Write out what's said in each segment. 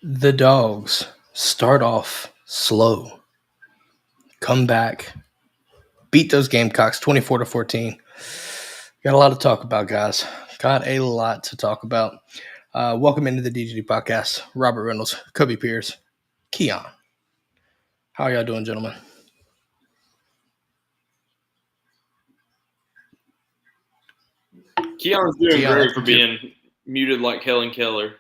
The Dawgs start off slow, come back, beat those Gamecocks 24-14. Got a lot to talk about, guys. Got a lot to talk about. Welcome into the DGD podcast. Robert Reynolds, Kobe Pierce, Keon. How are y'all doing, gentlemen? Keon's doing great for being muted like Helen Keller.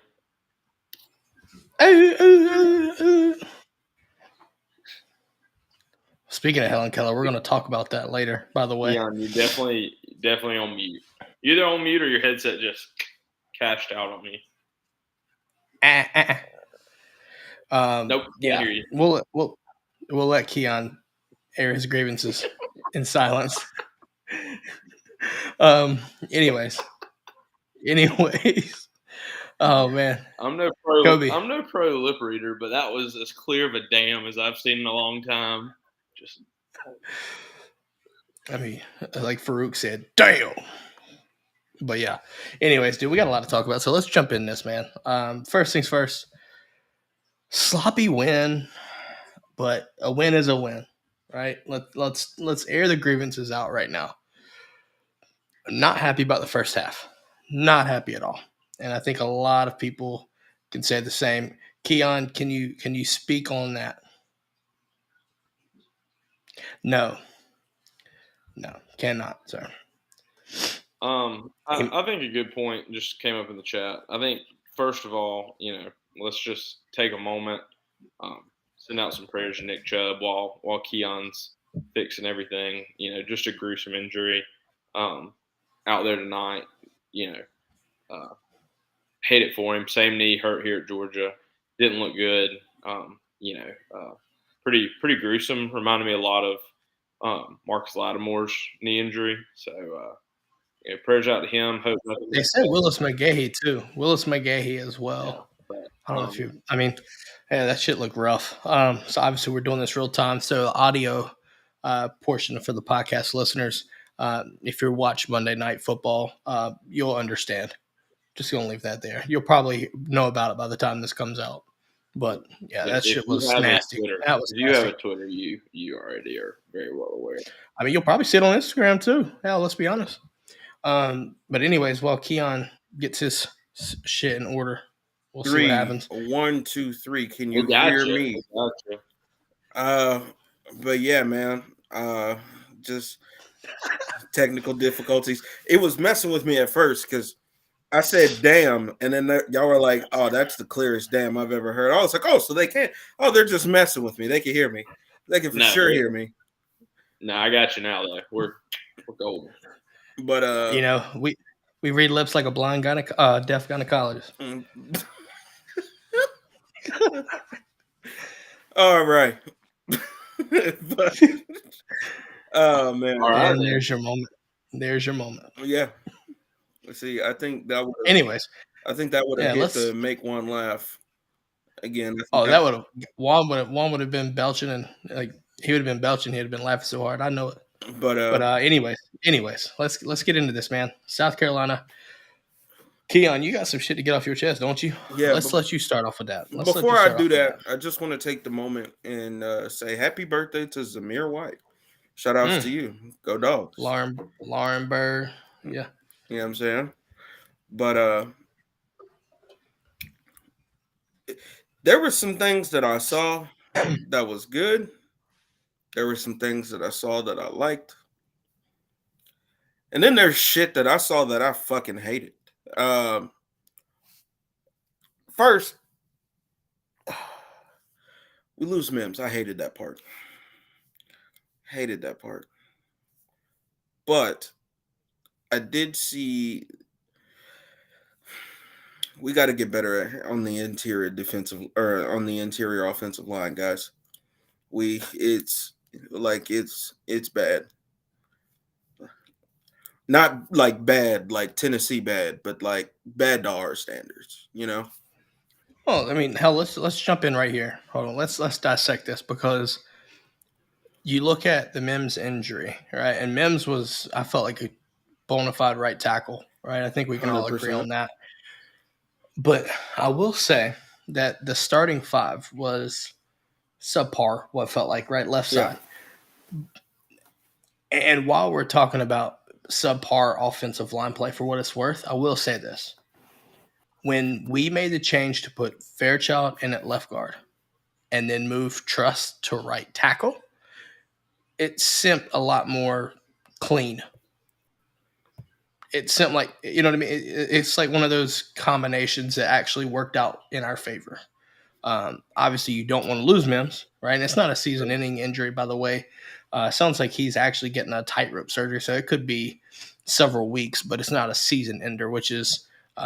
Speaking of Helen Keller, we're going to talk about that later, by the way. Keon, you're definitely on mute. You're either on mute or your headset just cashed out on me. Nope, yeah, hear you. We'll let Keon air his grievances in silence. Anyways. Oh man, I'm no pro lip reader, but that was as clear of a damn as I've seen in a long time. I mean, like Farouk said, damn. But yeah. Anyways, dude, we got a lot to talk about, so let's jump in this, man. First things first. Sloppy win, but a win is a win, right? Let's air the grievances out right now. I'm not happy about the first half. Not happy at all. And I think a lot of people can say the same. Keon, can you speak on that? No, cannot, sir. I think a good point just came up in the chat. I think first of all, let's just take a moment, send out some prayers to Nick Chubb while Keon's fixing everything. Just a gruesome injury out there tonight. Hate it for him. Same knee hurt here at Georgia. Didn't look good. Pretty gruesome. Reminded me a lot of Marcus Lattimore's knee injury. So, prayers out to him. Hope they said Willis McGahee too. Willis McGahee as well. Yeah, but, I don't know if that shit looked rough. So obviously we're doing this real time. So the audio portion for the podcast listeners, if you're watching Monday Night Football, you'll understand. Just gonna leave that there. You'll probably know about it by the time this comes out. But yeah, that shit was nasty. That was nasty. You have a Twitter, you already are very well aware. I mean, you'll probably see it on Instagram too. Hell, let's be honest. But anyways, while Keon gets his shit in order, we'll see what happens. 1, 2, 3. Can you hear me? But yeah, man. Just technical difficulties. It was messing with me at first because I said damn, and then y'all were like, oh, that's the clearest damn I've ever heard. I was like, oh, so they can't. Oh, they're just messing with me. They can hear me. They can for No. sure hear me. No, I got you now though. We're golden. But You know, we read lips like a blind deaf gynecologist. all right. But, oh man. All right, And then. there's your moment. There's your moment. Yeah. See, I think that would Anyways, have yeah, hit let's. to make one laugh. Again, I think Oh, that would have Juan would have been belching and like he would have been belching. He'd have been laughing so hard. I know it. but But anyways, let's get into this, man. South Carolina. Keon, you got some shit to get off your chest, don't you? Yeah, Let's let you start off with that. before I do that, I just want to take the moment and say happy birthday to Zamir White. Shout outs to you. Go Dogs. Lauren Burr. Yeah. You know what I'm saying? But there were some things that I saw that was good. There were some things that I saw that I liked. And then there's shit that I saw that I fucking hated. First, we lose Mims. I hated that part. But I did see we got to get better on the interior defensive or on the interior offensive line, guys. It's bad. Not like bad, like Tennessee bad, but like bad to our standards, you know? Well, I mean, hell, let's jump in right here. Hold on, let's dissect this because you look at the Mims injury, right? And Mims was, I felt like a bona fide right tackle, right? I think we can all agree 100%. on that. But I will say that the starting five was subpar, what felt like, right? Left side. And while we're talking about subpar offensive line play for what it's worth, I will say this. When we made the change to put Fairchild in at left guard and then move Truss to right tackle, it seemed a lot more clean. It seemed like, you know what I mean? It's like one of those combinations that actually worked out in our favor. Obviously, you don't want to lose Mims, right? And it's not a season-ending injury, by the way. Sounds like he's actually getting a tightrope surgery, so it could be several weeks, but it's not a season ender, which is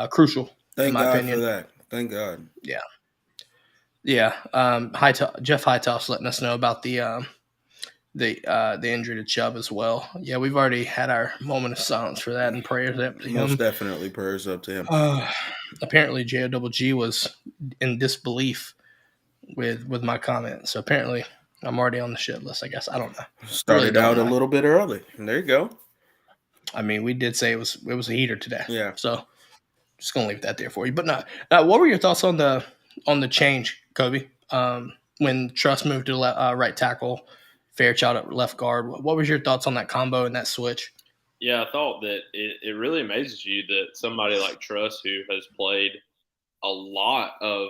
crucial. Thank in my God opinion. for that. Thank God. Yeah. Jeff Hightoss letting us know about the injury to Chubb as well. Yeah, we've already had our moment of silence for that and prayers up to him. Most definitely prayers up to him. Apparently, JOGG was in disbelief with my comment. So apparently, I'm already on the shit list, I guess. I don't know. Started out a little bit early. And there you go. I mean, we did say it was a heater today. Yeah. So just gonna leave that there for you. But now, what were your thoughts on the change, Kobe? When Truss moved to right tackle, Fairchild at left guard. What was your thoughts on that combo and that switch? Yeah, I thought that it really amazes you that somebody like Truss, who has played a lot of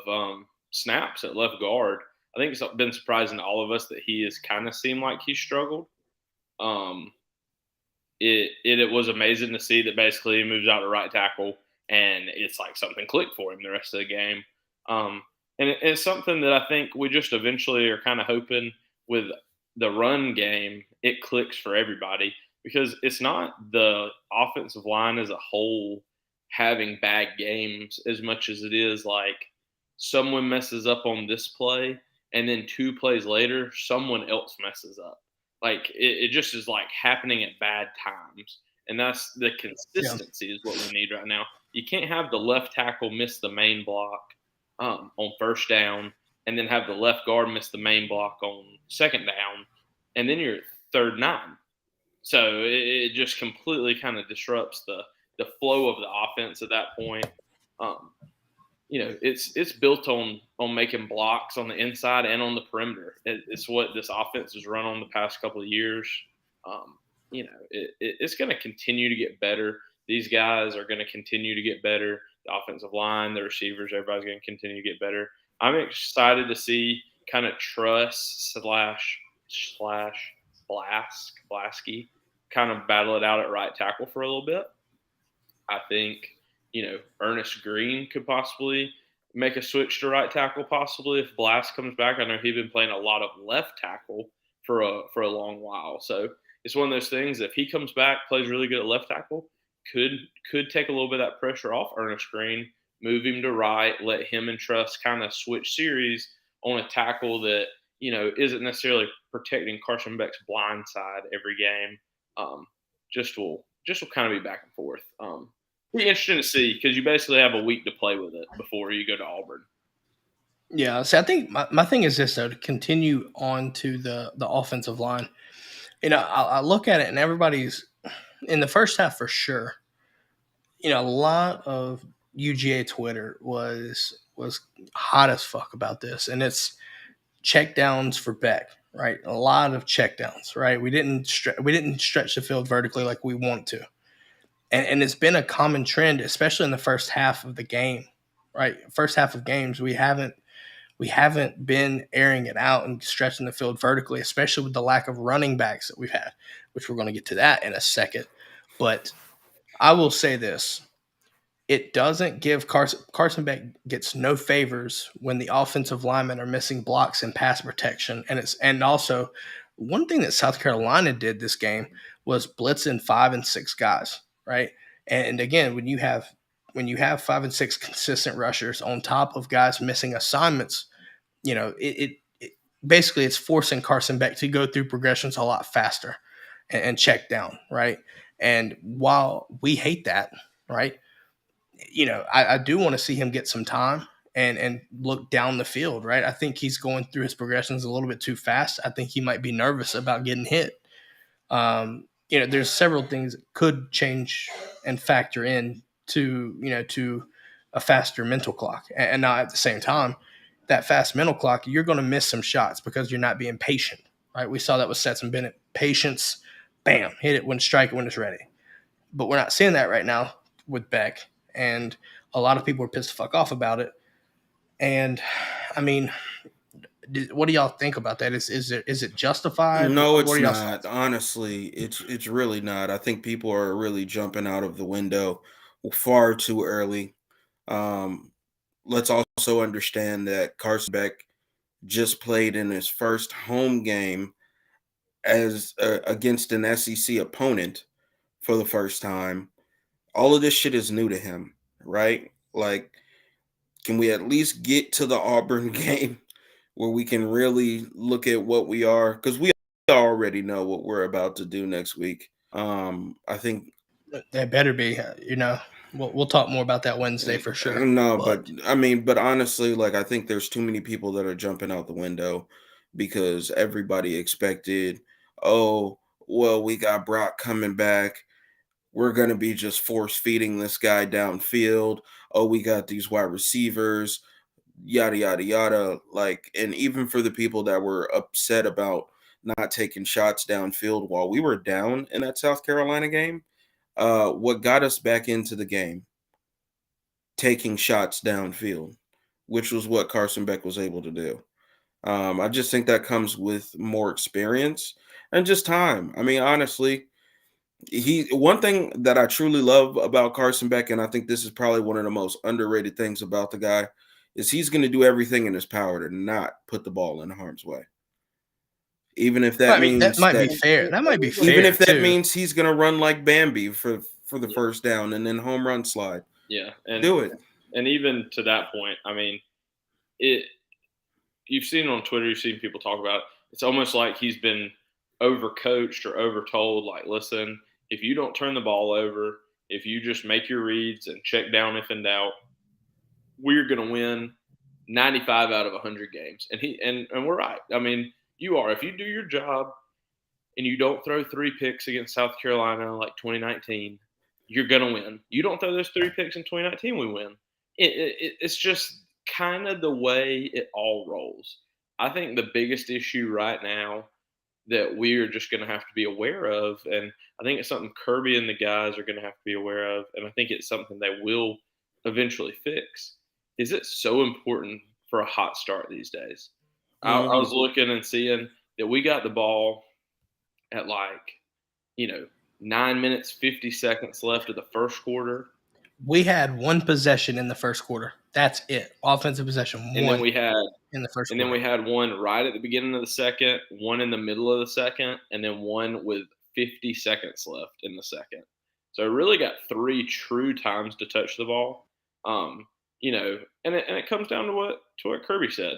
snaps at left guard, I think it's been surprising to all of us that he has kind of seemed like he struggled. It was amazing to see that basically he moves out to right tackle and it's like something clicked for him the rest of the game. And it's something that I think we just eventually are kind of hoping with the run game, it clicks for everybody because it's not the offensive line as a whole having bad games as much as it is like someone messes up on this play and then 2 plays later, someone else messes up. Like it just is like happening at bad times. And that's the consistency is what we need right now. You can't have the left tackle miss the main block on first down and then have the left guard miss the main block on second down, and then you're 3rd and 9. So it just completely kind of disrupts the flow of the offense at that point. It's built on making blocks on the inside and on the perimeter. It's what this offense has run on the past couple of years. It's going to continue to get better. These guys are going to continue to get better. The offensive line, the receivers, everybody's going to continue to get better. I'm excited to see kind of Truss / Blasky kind of battle it out at right tackle for a little bit. I think, Ernest Green could possibly make a switch to right tackle possibly if Blast comes back. I know he's been playing a lot of left tackle, for a long while. So it's one of those things. If he comes back, plays really good at left tackle, could take a little bit of that pressure off Ernest Green, move him to right, let him and Truss kind of switch series on a tackle that isn't necessarily protecting Carson Beck's blind side every game. Just will kind of be back and forth. Be interesting to see because you basically have a week to play with it before you go to Auburn. Yeah, so I think my thing is this, though, to continue on to the offensive line. I look at it and everybody's in the first half for sure. A lot of UGA Twitter was hot as fuck about this, and it's checkdowns for Beck, right? A lot of checkdowns, right? We didn't stretch the field vertically like we want to, and it's been a common trend, especially in the first half of the game, right? First half of games, we haven't been airing it out and stretching the field vertically, especially with the lack of running backs that we've had, which we're going to get to that in a second. But I will say this. It doesn't give Carson Beck gets no favors when the offensive linemen are missing blocks and pass protection. And also one thing that South Carolina did this game was blitzing 5 and 6 guys, right? And again, when you have 5 and 6 consistent rushers on top of guys missing assignments, it basically it's forcing Carson Beck to go through progressions a lot faster and check down, right? And while we hate that, right? I do want to see him get some time and look down the field, right? I think he's going through his progressions a little bit too fast. I think he might be nervous about getting hit. There's several things that could change and factor in to a faster mental clock. And now at the same time, that fast mental clock, you're going to miss some shots because you're not being patient, right? We saw that with Stetson Bennett. Patience, bam, hit it when strike it when it's ready. But we're not seeing that right now with Beck. And a lot of people are pissed the fuck off about it. And I mean, what do y'all think about that? Is it justified? No, it's not. Honestly, it's really not. I think people are really jumping out of the window far too early. Let's also understand that Carson Beck just played in his first home game as against an SEC opponent for the first time. All of this shit is new to him, right? Like, can we at least get to the Auburn game where we can really look at what we are? Because we already know what we're about to do next week. I think that better be, we'll talk more about that Wednesday for sure. No, but honestly, like, I think there's too many people that are jumping out the window because everybody expected, oh, well, we got Brock coming back. We're going to be just force feeding this guy downfield. Oh, we got these wide receivers, yada, yada, yada. Like, and even for the people that were upset about not taking shots downfield while we were down in that South Carolina game, what got us back into the game? Taking shots downfield, which was what Carson Beck was able to do. I just think that comes with more experience and just time. I mean, honestly, one thing that I truly love about Carson Beck, and I think this is probably one of the most underrated things about the guy, is he's going to do everything in his power to not put the ball in harm's way. Even if that means that might be fair. That might be fair. Even if that means he's going to run like Bambi for the first down and then home run slide. Yeah, and do it. And even to that point, I mean, you've seen it on Twitter, you've seen people talk about it. It's almost like he's been overcoached or overtold, like, listen, if you don't turn the ball over, if you just make your reads and check down if in doubt, we're going to win 95 out of 100 games. And we're right. I mean, you are. If you do your job and you don't throw 3 picks against South Carolina like 2019, you're going to win. You don't throw those 3 picks in 2019, we win. It's just kind of the way it all rolls. I think the biggest issue right now that we're just going to have to be aware of, and I think it's something Kirby and the guys are going to have to be aware of, and I think it's something they will eventually fix, is it's so important for a hot start these days. Mm-hmm. I was looking and seeing that we got the ball at 9 minutes, 50 seconds left of the first quarter. We had 1 possession in the first quarter. That's it. Offensive possession. 1. And then we had in the first And then quarter. we had one right at the beginning of the second, one in the middle of the second, and then one with 50 seconds left in the second. So I really got 3 true times to touch the ball. You know, and it comes down to what Kirby said.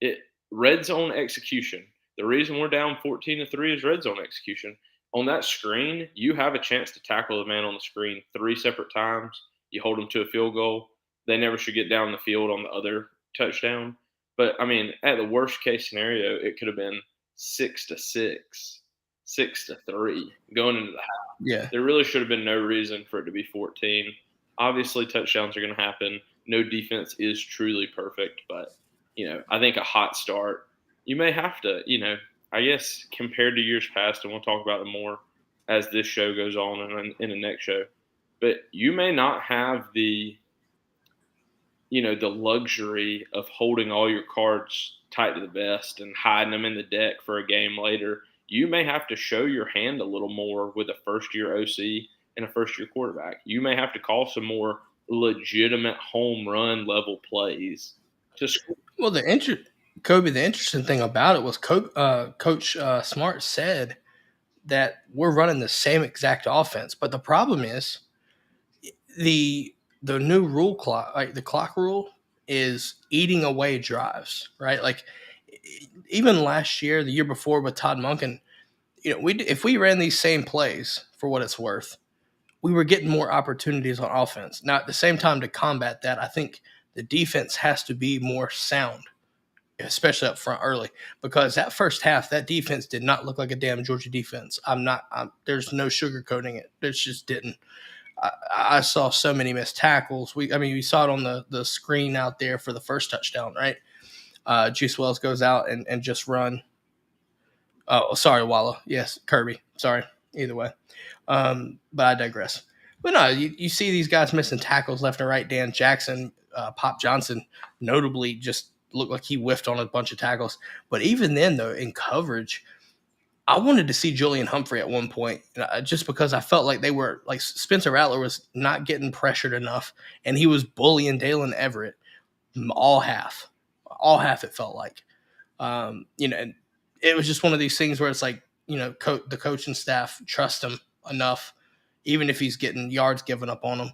It red zone execution. The reason we're down 14-3 is red zone execution. On that screen, you have a chance to tackle the man on the screen 3 separate times. You hold them to a field goal. They never should get down the field on the other touchdown. But I mean, at the worst case scenario, it could have been 6-6, 6-3 going into the half. Yeah. There really should have been no reason for it to be 14. Obviously, touchdowns are going to happen. No defense is truly perfect, but you know, I think a hot start, you may have to, you know, I guess compared to years past, and we'll talk about it more as this show goes on and in the next show. But you may not have the, you know, the luxury of holding all your cards tight to the vest and hiding them in the deck for a game later. You may have to show your hand a little more with a first-year OC and a first-year quarterback. You may have to call some more legitimate home run level plays to score. Well, Kobe, the interesting thing about it was Coach Smart said that we're running the same exact offense, but the problem is the new rule clock, like the clock rule, is eating away drives, right? Like even last year, the year before with Todd Monken, you know, if we ran these same plays for what it's worth, we were getting more opportunities on offense. Now, at the same time, to combat that, I think the defense has to be more sound, especially up front early, because that first half, that defense did not look like a damn Georgia defense. There's no sugarcoating it. It just didn't. I saw so many missed tackles. We saw it on the screen out there for the first touchdown, right? Juice Wells goes out and just run. Oh, sorry, Walla. Yes, Kirby. Sorry. Either way. But I digress. But no, you see these guys missing tackles left and right. Dan Jackson, Pop Johnson, notably just looked like he whiffed on a bunch of tackles. But even then, though, in coverage, I wanted to see Julian Humphrey at one point, just because I felt like they were like Spencer Rattler was not getting pressured enough, and he was bullying Dalen Everett all half. It felt like, you know, and it was just one of these things where it's like, you know, the coaching staff trust him enough, even if he's getting yards given up on him.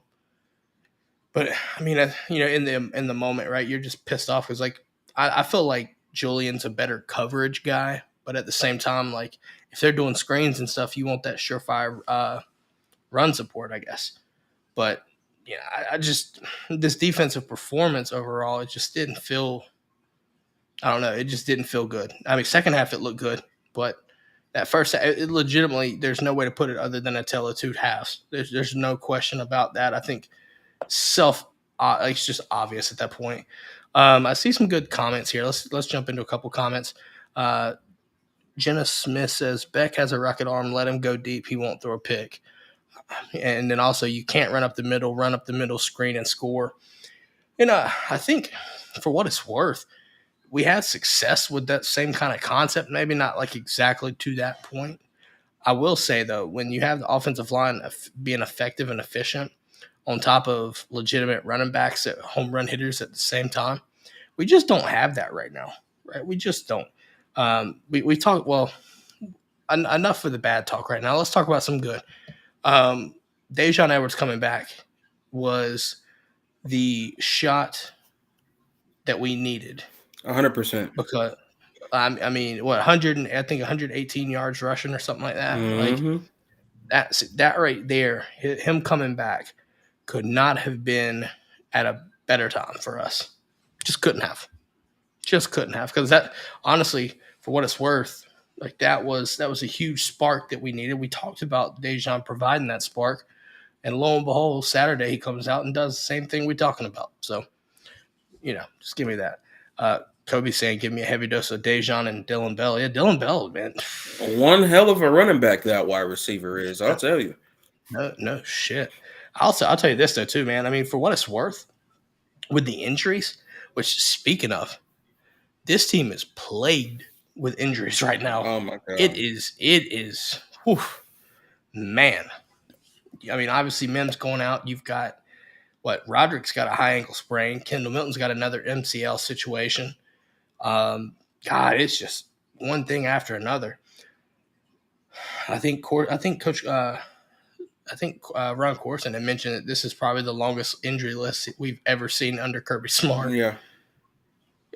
But I mean, you know, in the moment, right, you're just pissed off because like I feel like Julian's a better coverage guy. But at the same time, like if they're doing screens and stuff, you want that surefire run support, I guess. But yeah, I just this defensive performance overall, it just didn't feel. I don't know. It just didn't feel good. I mean, second half it looked good, but that first half, it legitimately, there's no way to put it other than a tale of two halves. There's no question about that. I think it's just obvious at that point. I see some good comments here. Let's jump into a couple comments. Jenna Smith says, Beck has a rocket arm. Let him go deep. He won't throw a pick. And then also, you can't run up the middle, screen and score. And I think for what it's worth, we had success with that same kind of concept, maybe not like exactly to that point. I will say, though, when you have the offensive line being effective and efficient on top of legitimate running backs at home run hitters at the same time, we just don't have that right now, right? We just don't. We talk, well, enough for the bad talk right now. Let's talk about some good. Dejon Edwards coming back was the shot that we needed. 100%. Because, I mean, what, 118 yards rushing or something like that? Mm-hmm. Like, that right there, him coming back could not have been at a better time for us. Just couldn't have. Because that, honestly, for what it's worth, like that was a huge spark that we needed. We talked about Dejon providing that spark, and lo and behold, Saturday he comes out and does the same thing we're talking about. So, you know, just give me that. Kobe saying, give me a heavy dose of Dejon and Dylan Bell. Yeah, Dylan Bell, man. One hell of a running back that wide receiver is, I'll tell you. No shit. I'll tell you this, though, too, man. I mean, for what it's worth, with the injuries, which, speaking of, this team is plagued with injuries right now. Oh, my God. It is, whew, man. I mean, obviously, Mims going out. You've got, Roderick's got a high ankle sprain. Kendall Milton's got another MCL situation. God, it's just one thing after another. I think Coach Ron Corson had mentioned that this is probably the longest injury list we've ever seen under Kirby Smart. Yeah.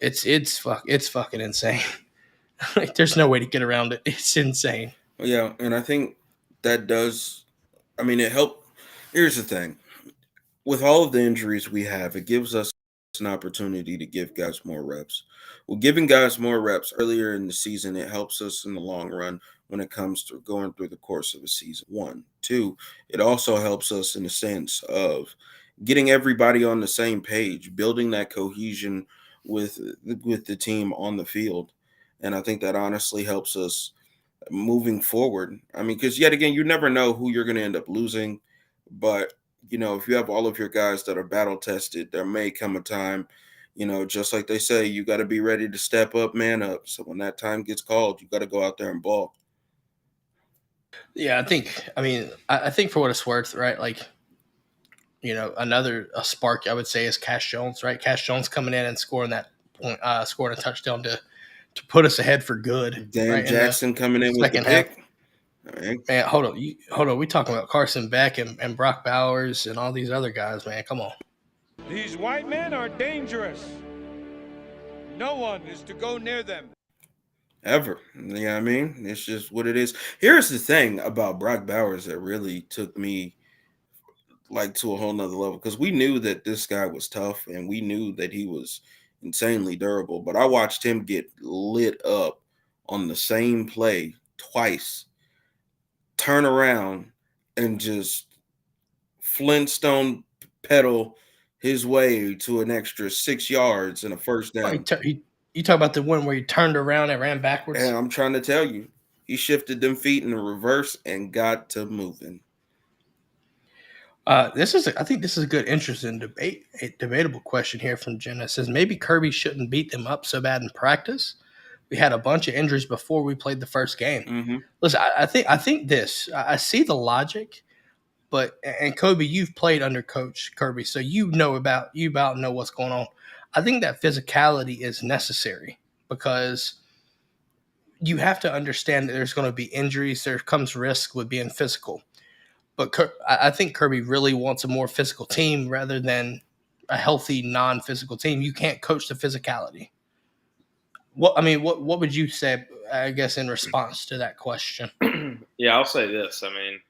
It's fucking insane. Like, there's no way to get around it. It's insane. Yeah, and I think that does. I mean, it helped. Here's the thing: with all of the injuries we have, it gives us an opportunity to give guys more reps. Well, giving guys more reps earlier in the season, it helps us in the long run when it comes to going through the course of a season. One, two, it also helps us in the sense of getting everybody on the same page, building that cohesion with the team on the field, and I think that honestly helps us moving forward. I mean, because yet again, you never know who you're going to end up losing, but if you have all of your guys that are battle tested, there may come a time, just like they say, you got to be ready to step up, man up. So when that time gets called, you got to go out there and ball. Yeah, I think for what it's worth, right? Like, another spark I would say is Cash Jones, right? Cash Jones coming in and scoring that point, scoring a touchdown to put us ahead for good. Dan right, Jackson coming in with the pick. Right. Man, hold on. We talking about Carson Beck and Brock Bowers and all these other guys, man. Come on. These white men are dangerous. No one is to go near them. Ever. I mean? It's just what it is. Here's the thing about Brock Bowers that really took me to a whole nother level, because we knew that this guy was tough and we knew that he was insanely durable, but I watched him get lit up on the same play twice, turn around and just Flintstone pedal his way to an extra 6 yards and a first down. You talk about the one where he turned around and ran backwards? And I'm trying to tell you, he shifted them feet in the reverse and got to moving. I think this is a good, interesting debate. A debatable question here from Jenna. It says maybe Kirby shouldn't beat them up so bad in practice. We had a bunch of injuries before we played the first game. Mm-hmm. Listen, I think this. I see the logic, and Kobe, you've played under Coach Kirby, so you about know what's going on. I think that physicality is necessary because you have to understand that there's going to be injuries. There comes risk with being physical. But I think Kirby really wants a more physical team rather than a healthy, non-physical team. You can't coach the physicality. What would you say, I guess, in response to that question? Yeah, I'll say this. I mean,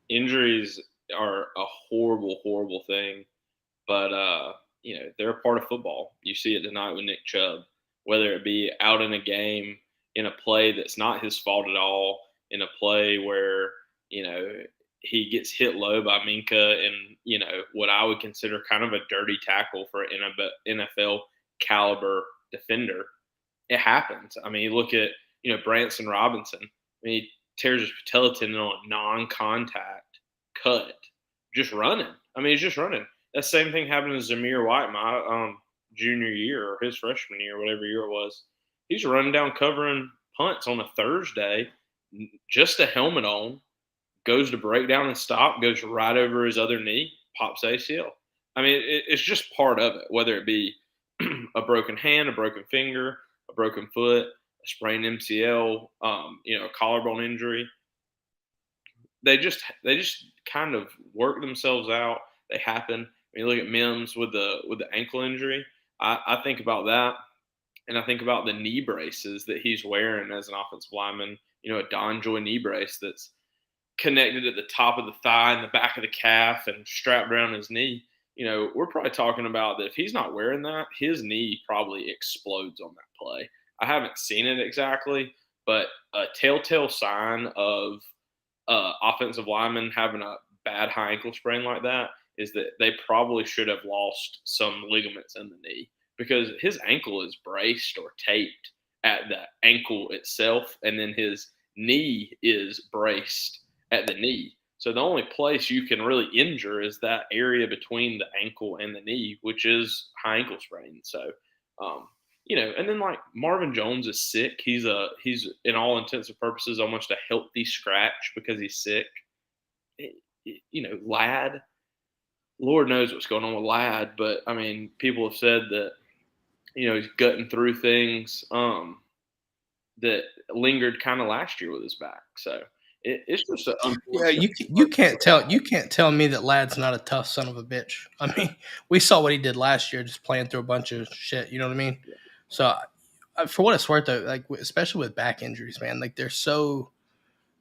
injuries are a horrible, horrible thing, but they're a part of football. You see it tonight with Nick Chubb, whether it be out in a game, in a play that's not his fault at all, in a play where he gets hit low by Minka and, what I would consider kind of a dirty tackle for an NFL caliber defender. It happens. I mean, you look at, Branson Robinson. I mean, he tears his patella tendon on a non-contact cut, just running. I mean, he's just running. That same thing happened to Zamir White my junior year or his freshman year, whatever year it was. He's running down covering punts on a Thursday, just a helmet on, goes to break down and stop, goes right over his other knee, pops ACL. I mean, it's just part of it, whether it be a broken hand, a broken finger, a broken foot, a sprained MCL, a collarbone injury. They just kind of work themselves out. They happen. When you look at Mims with the ankle injury, I think about that, and I think about the knee braces that he's wearing as an offensive lineman. A Don Joy knee brace that's connected at the top of the thigh and the back of the calf and strapped around his knee. We're probably talking about that if he's not wearing that, his knee probably explodes on that play. I haven't seen it exactly, but a telltale sign of offensive linemen having a bad high ankle sprain like that is that they probably should have lost some ligaments in the knee, because his ankle is braced or taped at the ankle itself, and then his knee is braced at the knee. So the only place you can really injure is that area between the ankle and the knee, which is high ankle sprain. So, and then like Marvin Jones is sick. He's in all intents and purposes almost a healthy scratch because he's sick. Ladd, Lord knows what's going on with Ladd, but I mean, people have said that he's gutting through things that lingered kind of last year with his back. So it's just an Yeah, unfortunate. you can't tell me that Ladd's not a tough son of a bitch. I mean, we saw what he did last year, just playing through a bunch of shit. You know what I mean? So, for what it's worth, though, like especially with back injuries, man, like they're so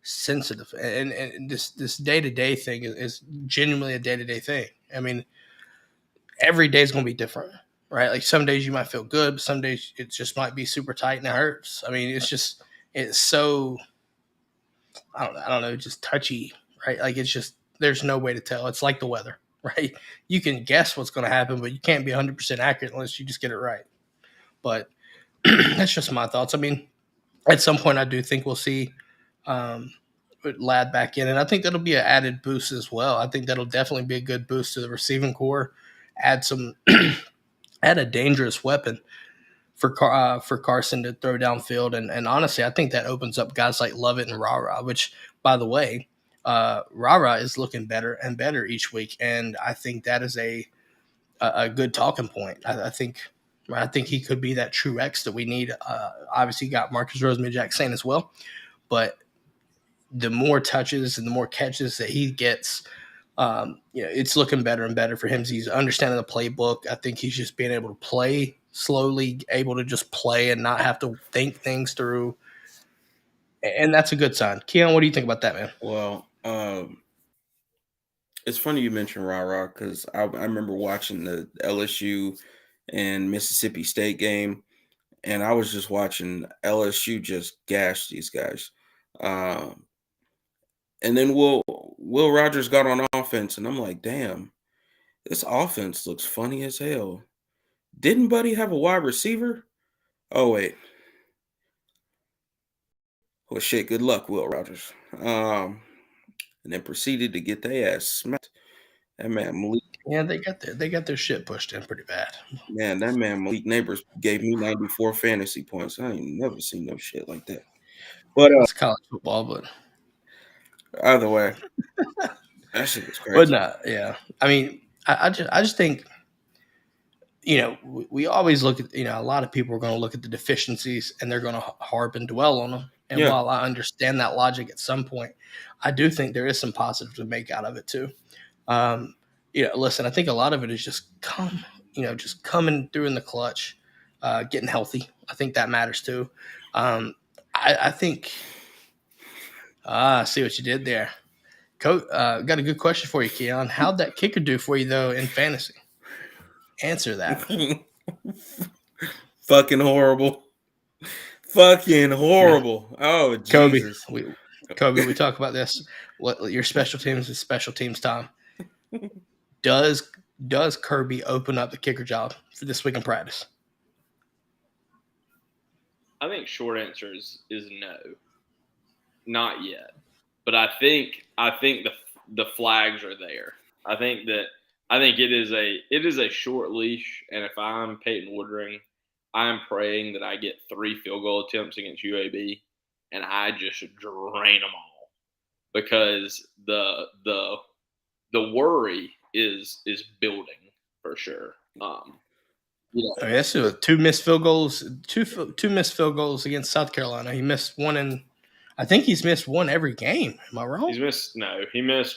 sensitive, and this day to day thing is genuinely a day to day thing. I mean, every day is going to be different, right? Like some days you might feel good, but some days it just might be super tight and it hurts. I mean, it's so I don't know, just touchy, right? Like it's just there's no way to tell. It's like the weather, right? You can guess what's going to happen, but you can't be 100% accurate unless you just get it right. But that's just my thoughts. I mean, at some point, I do think we'll see um, Ladd back in, and I think that'll be an added boost as well. I think that'll definitely be a good boost to the receiving core. Add some, add a dangerous weapon for Carson to throw downfield, and honestly, I think that opens up guys like Lovett and Rara. Which, by the way, Rara is looking better and better each week, and I think that is a good talking point. I think he could be that true X that we need. Obviously, got Marcus Rosemary-Jackson as well, but the more touches and the more catches that he gets, it's looking better and better for him. He's understanding the playbook. I think he's just being able to play slowly, able to just play and not have to think things through. And that's a good sign. Keon, what do you think about that, man? Well, it's funny you mentioned Rah because I remember watching the LSU and Mississippi State game, and I was just watching LSU just gash these guys. And then Will Rogers got on offense, and I'm like, damn, this offense looks funny as hell. Didn't Buddy have a wide receiver? Oh wait. Well, shit. Good luck, Will Rogers. And then proceeded to get their ass smacked. That man Malik. Yeah, they got their shit pushed in pretty bad. Man, that man Malik Neighbors gave me 94 fantasy points. I ain't never seen no shit like that. But It's college football, but either way, that shit was crazy. but no, yeah. I mean, I just think we always look at a lot of people are going to look at the deficiencies and they're going to harp and dwell on them. And Yeah. while I understand that logic at some point, I do think there is some positive to make out of it too. Listen, I think a lot of it is just coming through in the clutch, getting healthy. I think that matters too. I think. I see what you did there. Got a good question for you, Keon. How'd that kicker do for you though in fantasy? Answer that. Fucking horrible. Fucking horrible. Oh, Jesus. Kobe, we talk about this. What your special teams is special teams time. Does Kirby open up the kicker job for this week in practice? I think short answer is no, not yet. But I think the flags are there. I think it is a short leash, and if I'm Peyton Woodring, I'm praying that I get 3 field goal attempts against UAB, and I just drain them all, because the worry is building for sure. I mean, that's 2 missed field goals. Two missed field goals against South Carolina. He missed one in. I think he's missed one every game. Am I wrong? He missed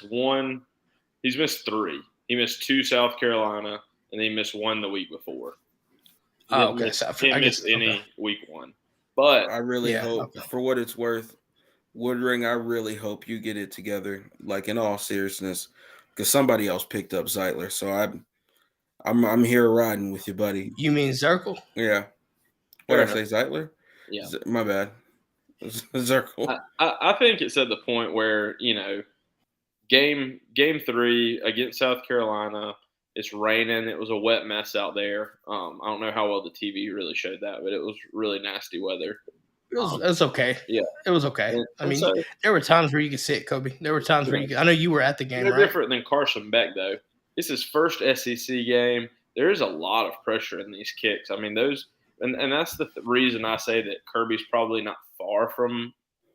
one. He's missed 3. He missed 2 South Carolina, and he missed 1 the week before. Okay. He missed any week 1. But I really hope, for what it's worth, Woodring, I really hope you get it together, like in all seriousness, because somebody else picked up Zeitler. So I'm here riding with you, buddy. You mean Zirkle? Yeah. What did I say, Zeitler? Yeah. My bad. Zirkle. I think it's at the point where, game 3 against South Carolina, it's raining. It was a wet mess out there. I don't know how well the TV really showed that, but it was really nasty weather. It was okay. Yeah. It was okay. I mean, there were times where you could see it, Kobe. There were times where I know you were at the game, right? Different than Carson Beck, though. It's his first SEC game. There is a lot of pressure in these kicks. I mean, those – and that's the reason I say that Kirby's probably not far from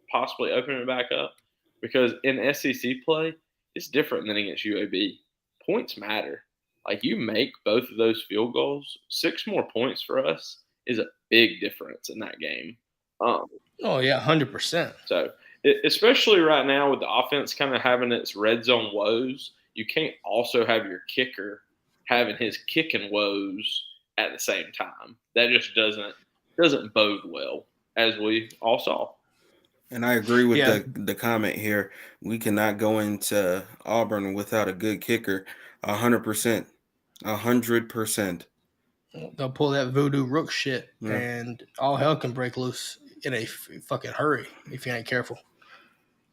possibly opening it back up, because in SEC play, it's different than against UAB. Points matter. Like, you make both of those field goals, 6 more points for us is a big difference in that game. Oh yeah, 100%. So, especially right now with the offense kind of having its red zone woes, you can't also have your kicker having his kicking woes at the same time. That just doesn't bode well, as we all saw. And I agree with Yeah. the comment here. We cannot go into Auburn without a good kicker. 100%. 100%. They'll pull that voodoo rook shit, Yeah. and all hell can break loose in a fucking hurry if you ain't careful.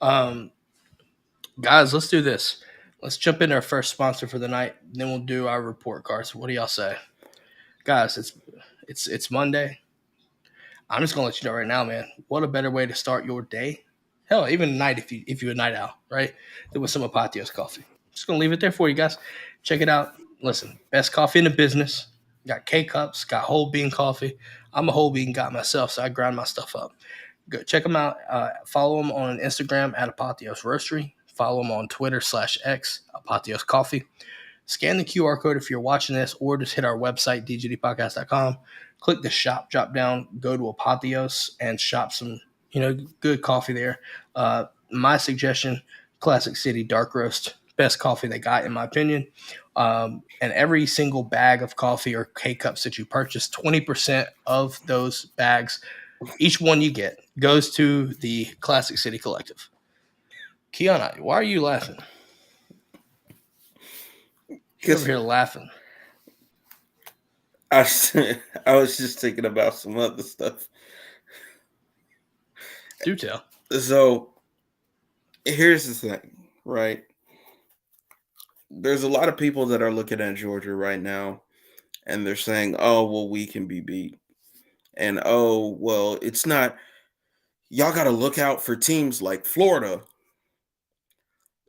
Guys, let's do this. Let's jump into our first sponsor for the night. Then we'll do our report cards. What do y'all say, guys? It's Monday. I'm just gonna let you know right now, man. What a better way to start your day. Hell, even night if you're a night owl, right? There was some Apotheos coffee. Just gonna leave it there for you guys. Check it out. Listen, best coffee in the business. Got K cups, got whole bean coffee. I'm a whole bean guy myself, so I grind my stuff up. Go check them out. Follow them on Instagram at Apotheos Roastery. Follow them on Twitter /X, Apotheos Coffee. Scan the QR code if you're watching this, or just hit our website, dgdpodcast.com. Click the shop drop down, go to Apotheos, and shop some, good coffee there. My suggestion, Classic City Dark Roast, best coffee they got, in my opinion. And every single bag of coffee or K-Cups that you purchase, 20% of those bags, each one you get, goes to the Classic City Collective. Kiana, why are you laughing? You're over here laughing. I was just thinking about some other stuff. Do tell. So here's the thing, right? There's a lot of people that are looking at Georgia right now, and they're saying, oh, well, we can be beat. And, oh, well, it's not. Y'all got to look out for teams like Florida.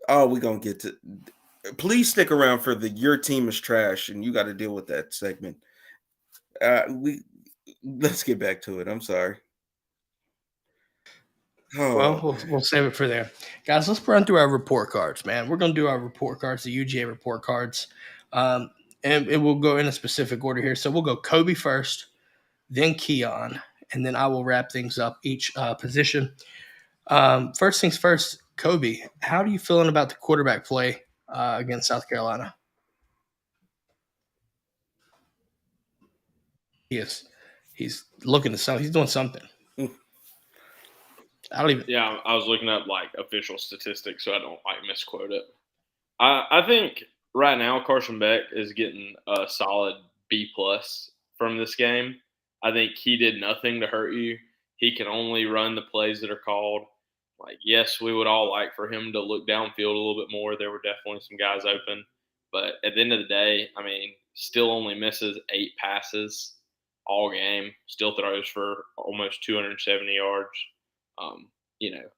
Oh, we're going to get to. Please stick around for the your team is trash, and you got to deal with that segment. Let's get back to it. I'm sorry. Oh. Well, we'll save it for there. Guys, let's run through our report cards, man. We're going to do our report cards, the UGA report cards. And we'll go in a specific order here. So we'll go Kobe first, then Keon, and then I will wrap things up each position. First things first, Kobe, how are you feeling about the quarterback play against South Carolina? He's looking to something. He's doing something. Yeah, I was looking up like official statistics so I don't misquote it. I think right now Carson Beck is getting a solid B+ from this game. I think he did nothing to hurt you. He can only run the plays that are called. Like, yes, we would all like for him to look downfield a little bit more. There were definitely some guys open. But at the end of the day, I mean, still only misses 8 passes all game. Still throws for almost 270 yards.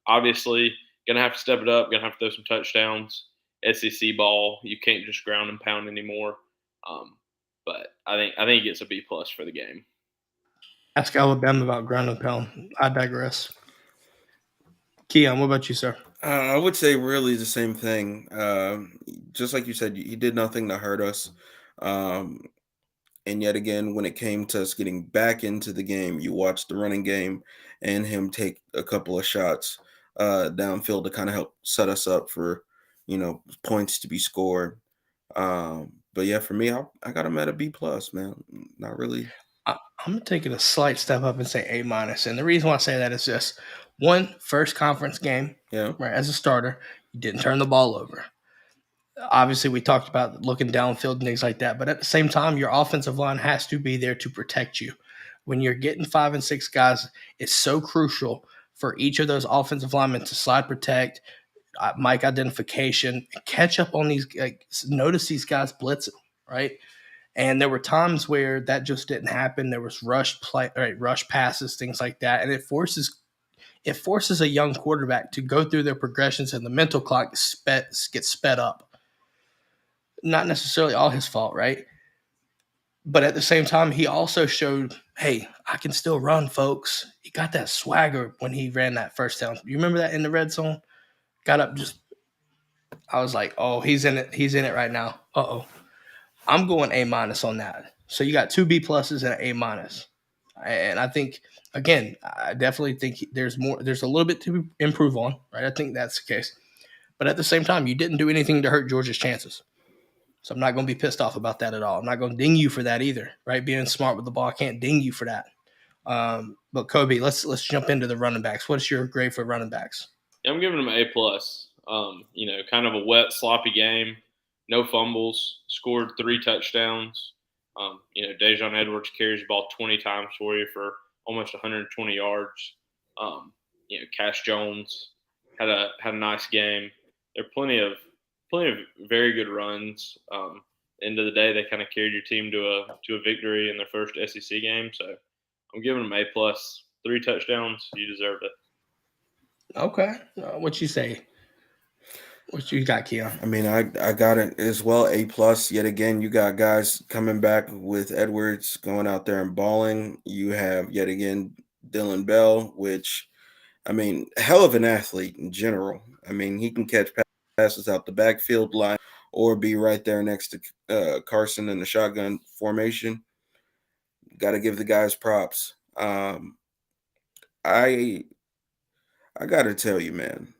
Obviously, going to have to step it up. Going to have to throw some touchdowns. SEC ball, you can't just ground and pound anymore. But I think he gets a B+ for the game. Ask Alabama about ground and pound. I digress. Keon, what about you, sir? I would say really the same thing. Just like you said, he did nothing to hurt us. And yet again, when it came to us getting back into the game, you watched the running game and him take a couple of shots downfield to kind of help set us up for, points to be scored. But yeah, for me, I got him at a B+, man. Not really. I'm taking a slight step up and say A-. And the reason why I say that is this. One, first conference game, yeah, right? As a starter, you didn't turn the ball over. Obviously, we talked about looking downfield and things like that. But at the same time, your offensive line has to be there to protect you. When you're getting 5 and 6 guys, it's so crucial for each of those offensive linemen to slide protect, mic identification, catch up on these, notice these guys blitzing, right? And there were times where that just didn't happen. There was rush passes, things like that, and it forces a young quarterback to go through their progressions, and the mental clock gets sped up. Not necessarily all his fault, right? But at the same time, he also showed, hey, I can still run, folks. He got that swagger when he ran that first down. You remember that in the red zone? Got up I was like, oh, he's in it. He's in it right now. Uh-oh. I'm going A- on that. So you got 2 B pluses and an A-. And I think, again, I definitely think there's a little bit to improve on, right? I think that's the case. But at the same time, you didn't do anything to hurt Georgia's chances. So I'm not going to be pissed off about that at all. I'm not going to ding you for that either, right? Being smart with the ball, I can't ding you for that. But Kobe, let's jump into the running backs. What's your grade for running backs? I'm giving him an A+. Kind of a wet, sloppy game. No fumbles. Scored 3 touchdowns. Dejon Edwards carries the ball 20 times for you for almost 120 yards. Cash Jones had a nice game. There are plenty of very good runs. End of the day, they kind of carried your team to a victory in their first SEC game. So I'm giving them A+. 3 touchdowns. You deserved it. Okay. What you say? What you got, Keon? I mean, I got it as well. A+. Yet again, you got guys coming back with Edwards going out there and balling. You have yet again Dylan Bell, which, I mean, hell of an athlete in general. I mean, he can catch passes out the backfield line or be right there next to Carson in the shotgun formation. Got to give the guys props. I got to tell you, man.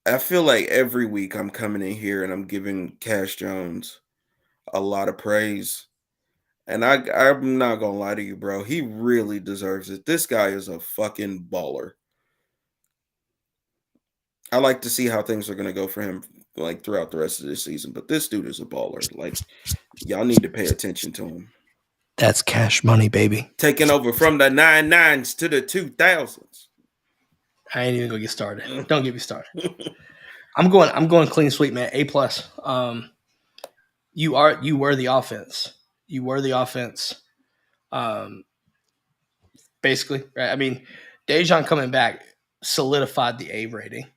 I feel like every week I'm coming in here and I'm giving Cash Jones a lot of praise. And I'm not going to lie to you, bro. He really deserves it. This guy is a fucking baller. I like to see how things are going to go for him like throughout the rest of this season. But this dude is a baller. Like, y'all need to pay attention to him. That's cash money, baby. Taking over from the 99s to the 2000s. I ain't even gonna get started. Don't get me started. I'm going clean sweep, man. A+. You were the offense. You were the offense. Basically, right? I mean, Dejon coming back solidified the A rating.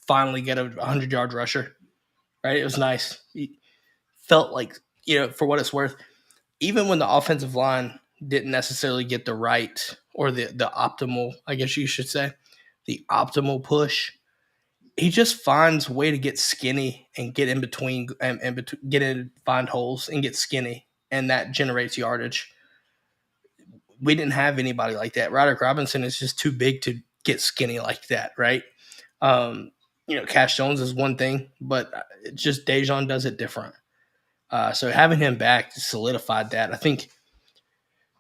Finally get a 100-yard rusher, right? It was nice. He felt like, for what it's worth, even when the offensive line didn't necessarily get the right or the optimal, I guess you should say, the optimal push, he just finds a way to get skinny and get in between and get in, find holes and get skinny, and that generates yardage. We didn't have anybody like that. Roderick Robinson is just too big to get skinny like that, right? Cash Jones is one thing, but just Dejon does it different. So having him back solidified that. I think,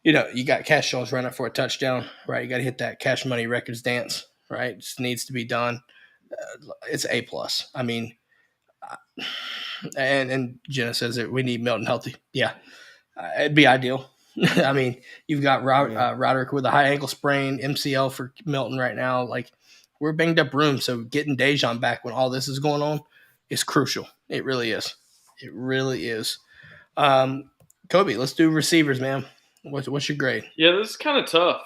you got Cash Jones running for a touchdown, right? You got to hit that cash money records dance, right? It just needs to be done. It's A+. I mean, and Jenna says that we need Milton healthy. Yeah, it'd be ideal. I mean, you've got Roderick with a high ankle sprain, MCL for Milton right now. Like, we're banged up room, so getting Dejon back when all this is going on is crucial. It really is. It really is. Kobe, let's do receivers, man. What's your grade? Yeah, this is kind of tough.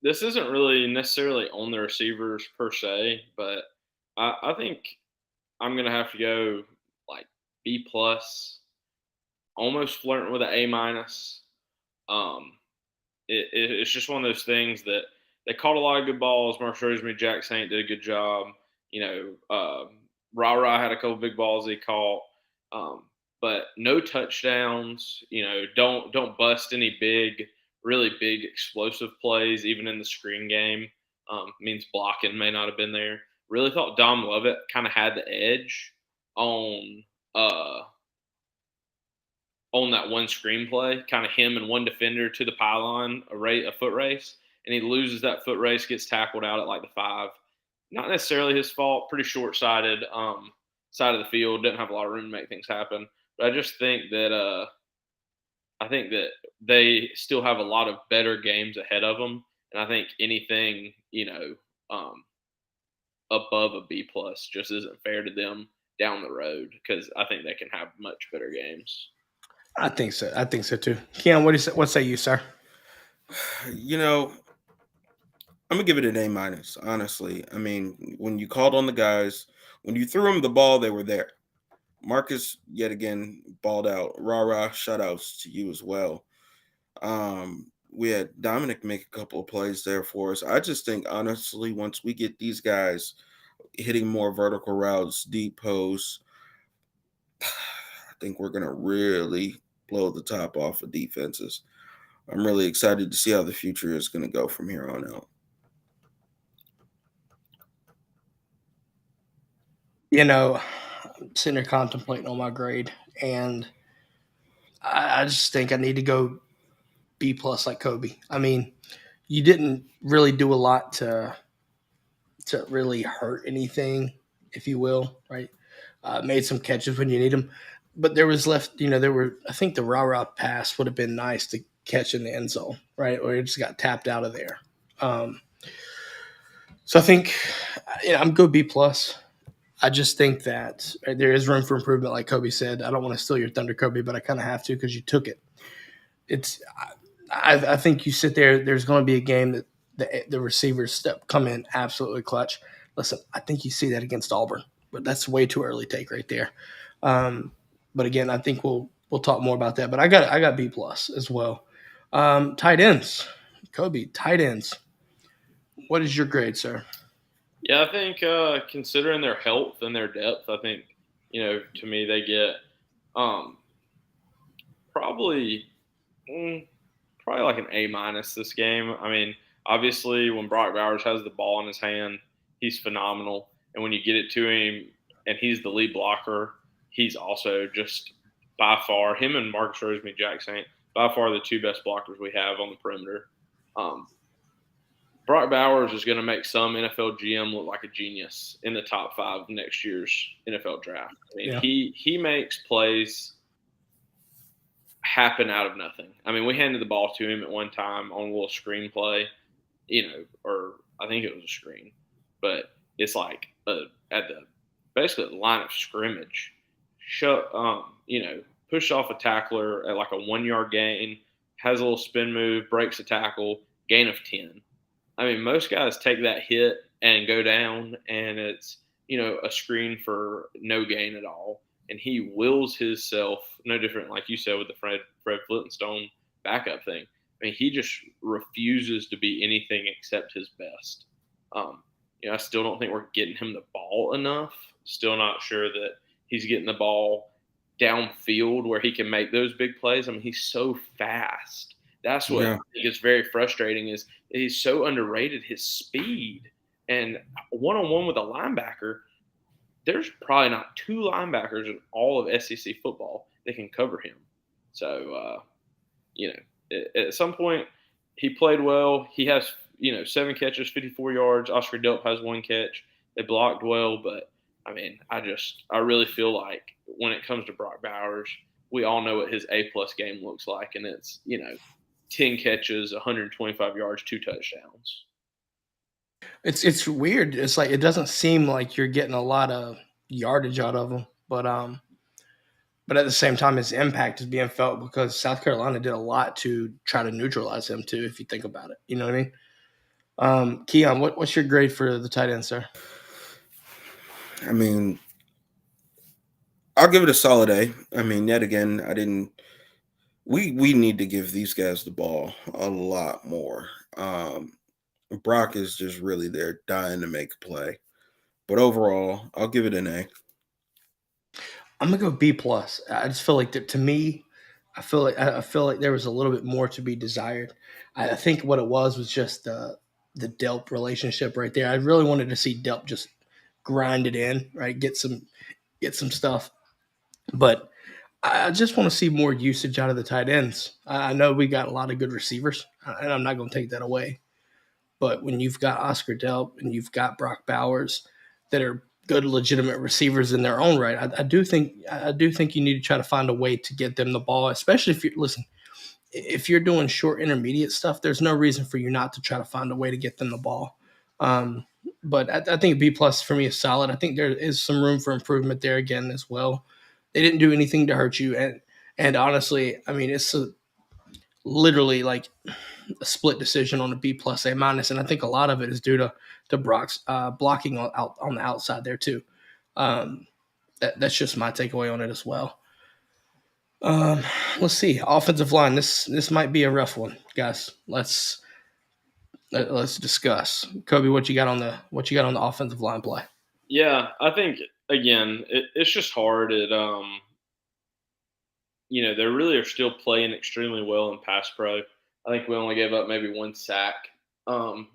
This isn't really necessarily on the receivers per se, but I think I'm going to have to go like B+, almost flirting with an A-. It's just one of those things that they caught a lot of good balls. Marshall Rosemary, Jack Saint did a good job. Ra had a couple big balls he caught. But no touchdowns. Don't bust any really big explosive plays, even in the screen game. Means blocking may not have been there. Really thought Dom Lovett kind of had the edge on that one screenplay, kind of him and one defender to the pylon, a foot race, and he loses that foot race, gets tackled out at like the 5. Not necessarily his fault, pretty short-sighted side of the field, didn't have a lot of room to make things happen. But I just think that they still have a lot of better games ahead of them, and I think anything above a B+ just isn't fair to them down the road, because I think they can have much better games. I think so. I think so too. Keon, what say you, sir? I'm gonna give it an A-, honestly. I mean, when you called on the guys, when you threw them the ball, they were there. Marcus, yet again, balled out. Rah, shout-outs to you as well. We had Dominic make a couple of plays there for us. I just think, honestly, once we get these guys hitting more vertical routes, deep posts, think we're going to really blow the top off of defenses. I'm really excited to see how the future is going to go from here on out. I'm sitting there contemplating on my grade, and I just think I need to go B plus like Kobe. I mean, you didn't really do a lot to really hurt anything, if you will, right? Made some catches when you need them, but there was left. I think the rah pass would have been nice to catch in the end zone, right? Or it just got tapped out of there. So I think I'm good B plus. I just think that there is room for improvement, like Kobe said. I don't want to steal your thunder, Kobe, but I kind of have to because you took it. I think you sit there. There's going to be a game that the receivers come in absolutely clutch. Listen, I think you see that against Auburn, but that's way too early take right there. But again, I think we'll talk more about that. But I got B plus as well. Tight ends, Kobe. Tight ends. What is your grade, sir? Yeah, I think considering their health and their depth, I think, to me they get probably like an A minus this game. I mean, obviously when Brock Bowers has the ball in his hand, he's phenomenal. And when you get it to him and he's the lead blocker, he's also just by far, him and Marcus Rosemary-Jackson, by far the two best blockers we have on the perimeter. Brock Bowers is going to make some NFL GM look like a genius in the top 5 of next year's NFL draft. I mean, he makes plays happen out of nothing. I mean, we handed the ball to him at one time on a little screen play, or I think it was a screen, but it's like basically the line of scrimmage, pushed off a tackler at like a 1-yard gain, has a little spin move, breaks a tackle, gain of 10. I mean, most guys take that hit and go down, and it's, a screen for no gain at all. And he wills himself, no different, like you said, with the Fred Flintstone backup thing. I mean, he just refuses to be anything except his best. I still don't think we're getting him the ball enough. Still not sure that he's getting the ball downfield where he can make those big plays. I mean, he's so fast. That's what I think is very frustrating is he's so underrated, his speed. And one-on-one with a linebacker, there's probably not 2 linebackers in all of SEC football that can cover him. So, at some point, he played well. He has, 7 catches, 54 yards. Oscar Delp has 1 catch. They blocked well, but, I mean, I really feel like when it comes to Brock Bowers, we all know what his A-plus game looks like, and it's, 10 catches, 125 yards, 2 touchdowns. It's weird. It's like it doesn't seem like you're getting a lot of yardage out of him, but at the same time, his impact is being felt because South Carolina did a lot to try to neutralize him too. If you think about it, you know what I mean. Keon, what's your grade for the tight end, sir? I mean, I'll give it a solid A. I mean, yet again, I didn't. We need to give these guys the ball a lot more. Brock is just really there dying to make a play. But overall, I'll give it an A. I'm gonna go B plus. I just feel like that to me, I feel like there was a little bit more to be desired. I think what it was just the Delp relationship right there. I really wanted to see Delp just grind it in, right? Get some stuff. But I just want to see more usage out of the tight ends. I know we got a lot of good receivers, and I'm not going to take that away. But when you've got Oscar Delp and you've got Brock Bowers that are good, legitimate receivers in their own right, I do think you need to try to find a way to get them the ball, especially if you're doing short intermediate stuff, there's no reason for you not to try to find a way to get them the ball. But I think B plus for me is solid. I think there is some room for improvement there again as well. They didn't do anything to hurt you. And honestly, I mean, it's literally like a split decision on a B plus A minus. And I think a lot of it is due to Brock's blocking on the outside there too. That's just my takeaway on it as well. Let's see. Offensive line. This might be a rough one, guys. Let's discuss. Kobe, what you got on the offensive line play? Yeah, I think again, it's just hard at they really are still playing extremely well in pass pro. I think we only gave up maybe one sack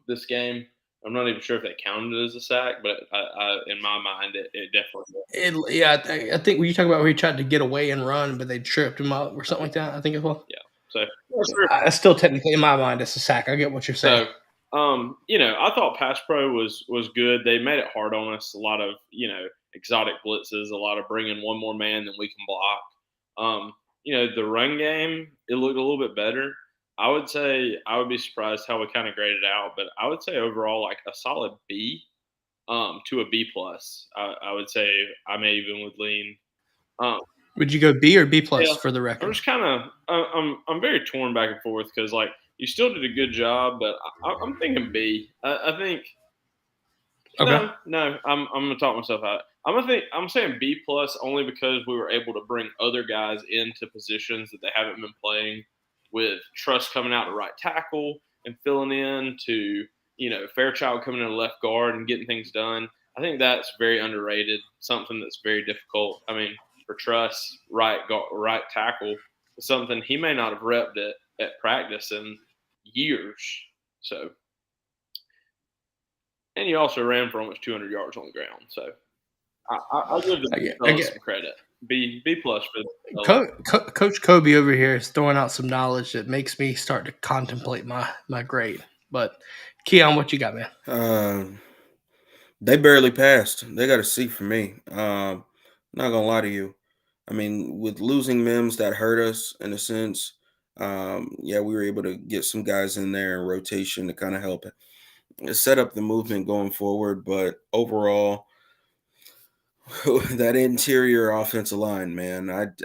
this game. I'm not even sure if that counted as a sack, but in my mind, it definitely was. I think when you talk about where he tried to get away and run, but they tripped him up or something like that, I think it was. Yeah. So Still technically in my mind, it's a sack. I get what you're saying. So, I thought pass pro was good. They made it hard on us. A lot of exotic blitzes, a lot of bringing one more man than we can block. The run game, it looked a little bit better. I would say I would be surprised how we kind of graded out, but I would say overall like a solid B to a B plus. I would say I may even would lean. Would you go B or B plus Yeah, for the I'm record? just kind of I'm very torn back and forth because like you still did a good job, but I'm thinking B. I think Okay. no, I'm gonna talk myself out. I'm saying B plus only because we were able to bring other guys into positions that they haven't been playing, with Trust coming out to right tackle and filling in to Fairchild coming in to left guard and getting things done. I think that's very underrated. Something that's very difficult. I mean, for Trust, right tackle is something he may not have repped at practice in years. So. And he also ran for almost 200 yards on the ground. So I'll give the fellas some credit. B plus for Coach Kobe over here is throwing out some knowledge that makes me start to contemplate my grade. But Keon, what you got, man? They barely passed. They got a C for me. Not gonna lie to you. I mean, with losing Mims, that hurt us in a sense. We were able to get some guys in there in rotation to kind of help set up the movement going forward. But overall, that interior offensive line, man,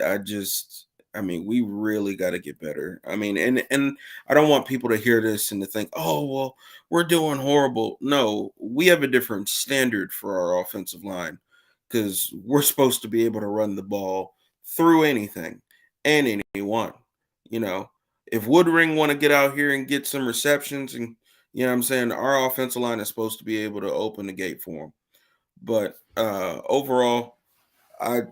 we really got to get better. I mean, and I don't want people to hear this and to think, oh, well, we're doing horrible. No, we have a different standard for our offensive line because we're supposed to be able to run the ball through anything and anyone. If Woodring want to get out here and get some receptions and, I'm saying, our offensive line is supposed to be able to open the gate for them. But overall, I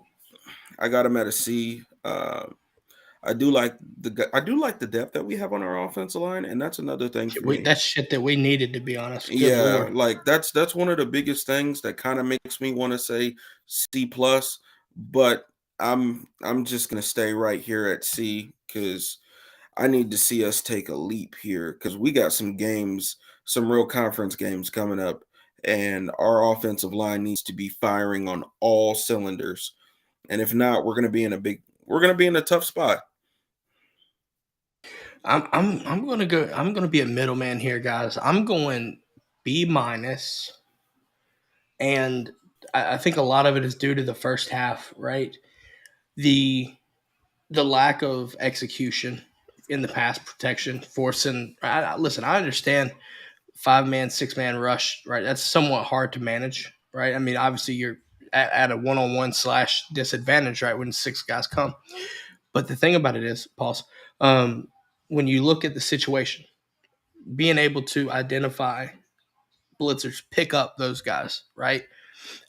got him at a C. I do like the depth that we have on our offensive line, and that's another thing for me. That's shit that we needed, to be honest. Good Lord. Like that's one of the biggest things that kind of makes me want to say C plus. But I'm just gonna stay right here at C because I need to see us take a leap here because we got some games, some real conference games coming up. And our offensive line needs to be firing on all cylinders. And if not, we're going to be in a tough spot. I'm going to be a middleman here, guys. I'm going B minus. And I think a lot of it is due to the first half, right? The lack of execution in the pass protection, forcing. Listen, I understand 5-man, 6-man rush, right? That's somewhat hard to manage, right? I mean, obviously you're at a one-on-one / disadvantage, right, when 6 guys come. But the thing about it is, pause, when you look at the situation, being able to identify blitzers, pick up those guys, right?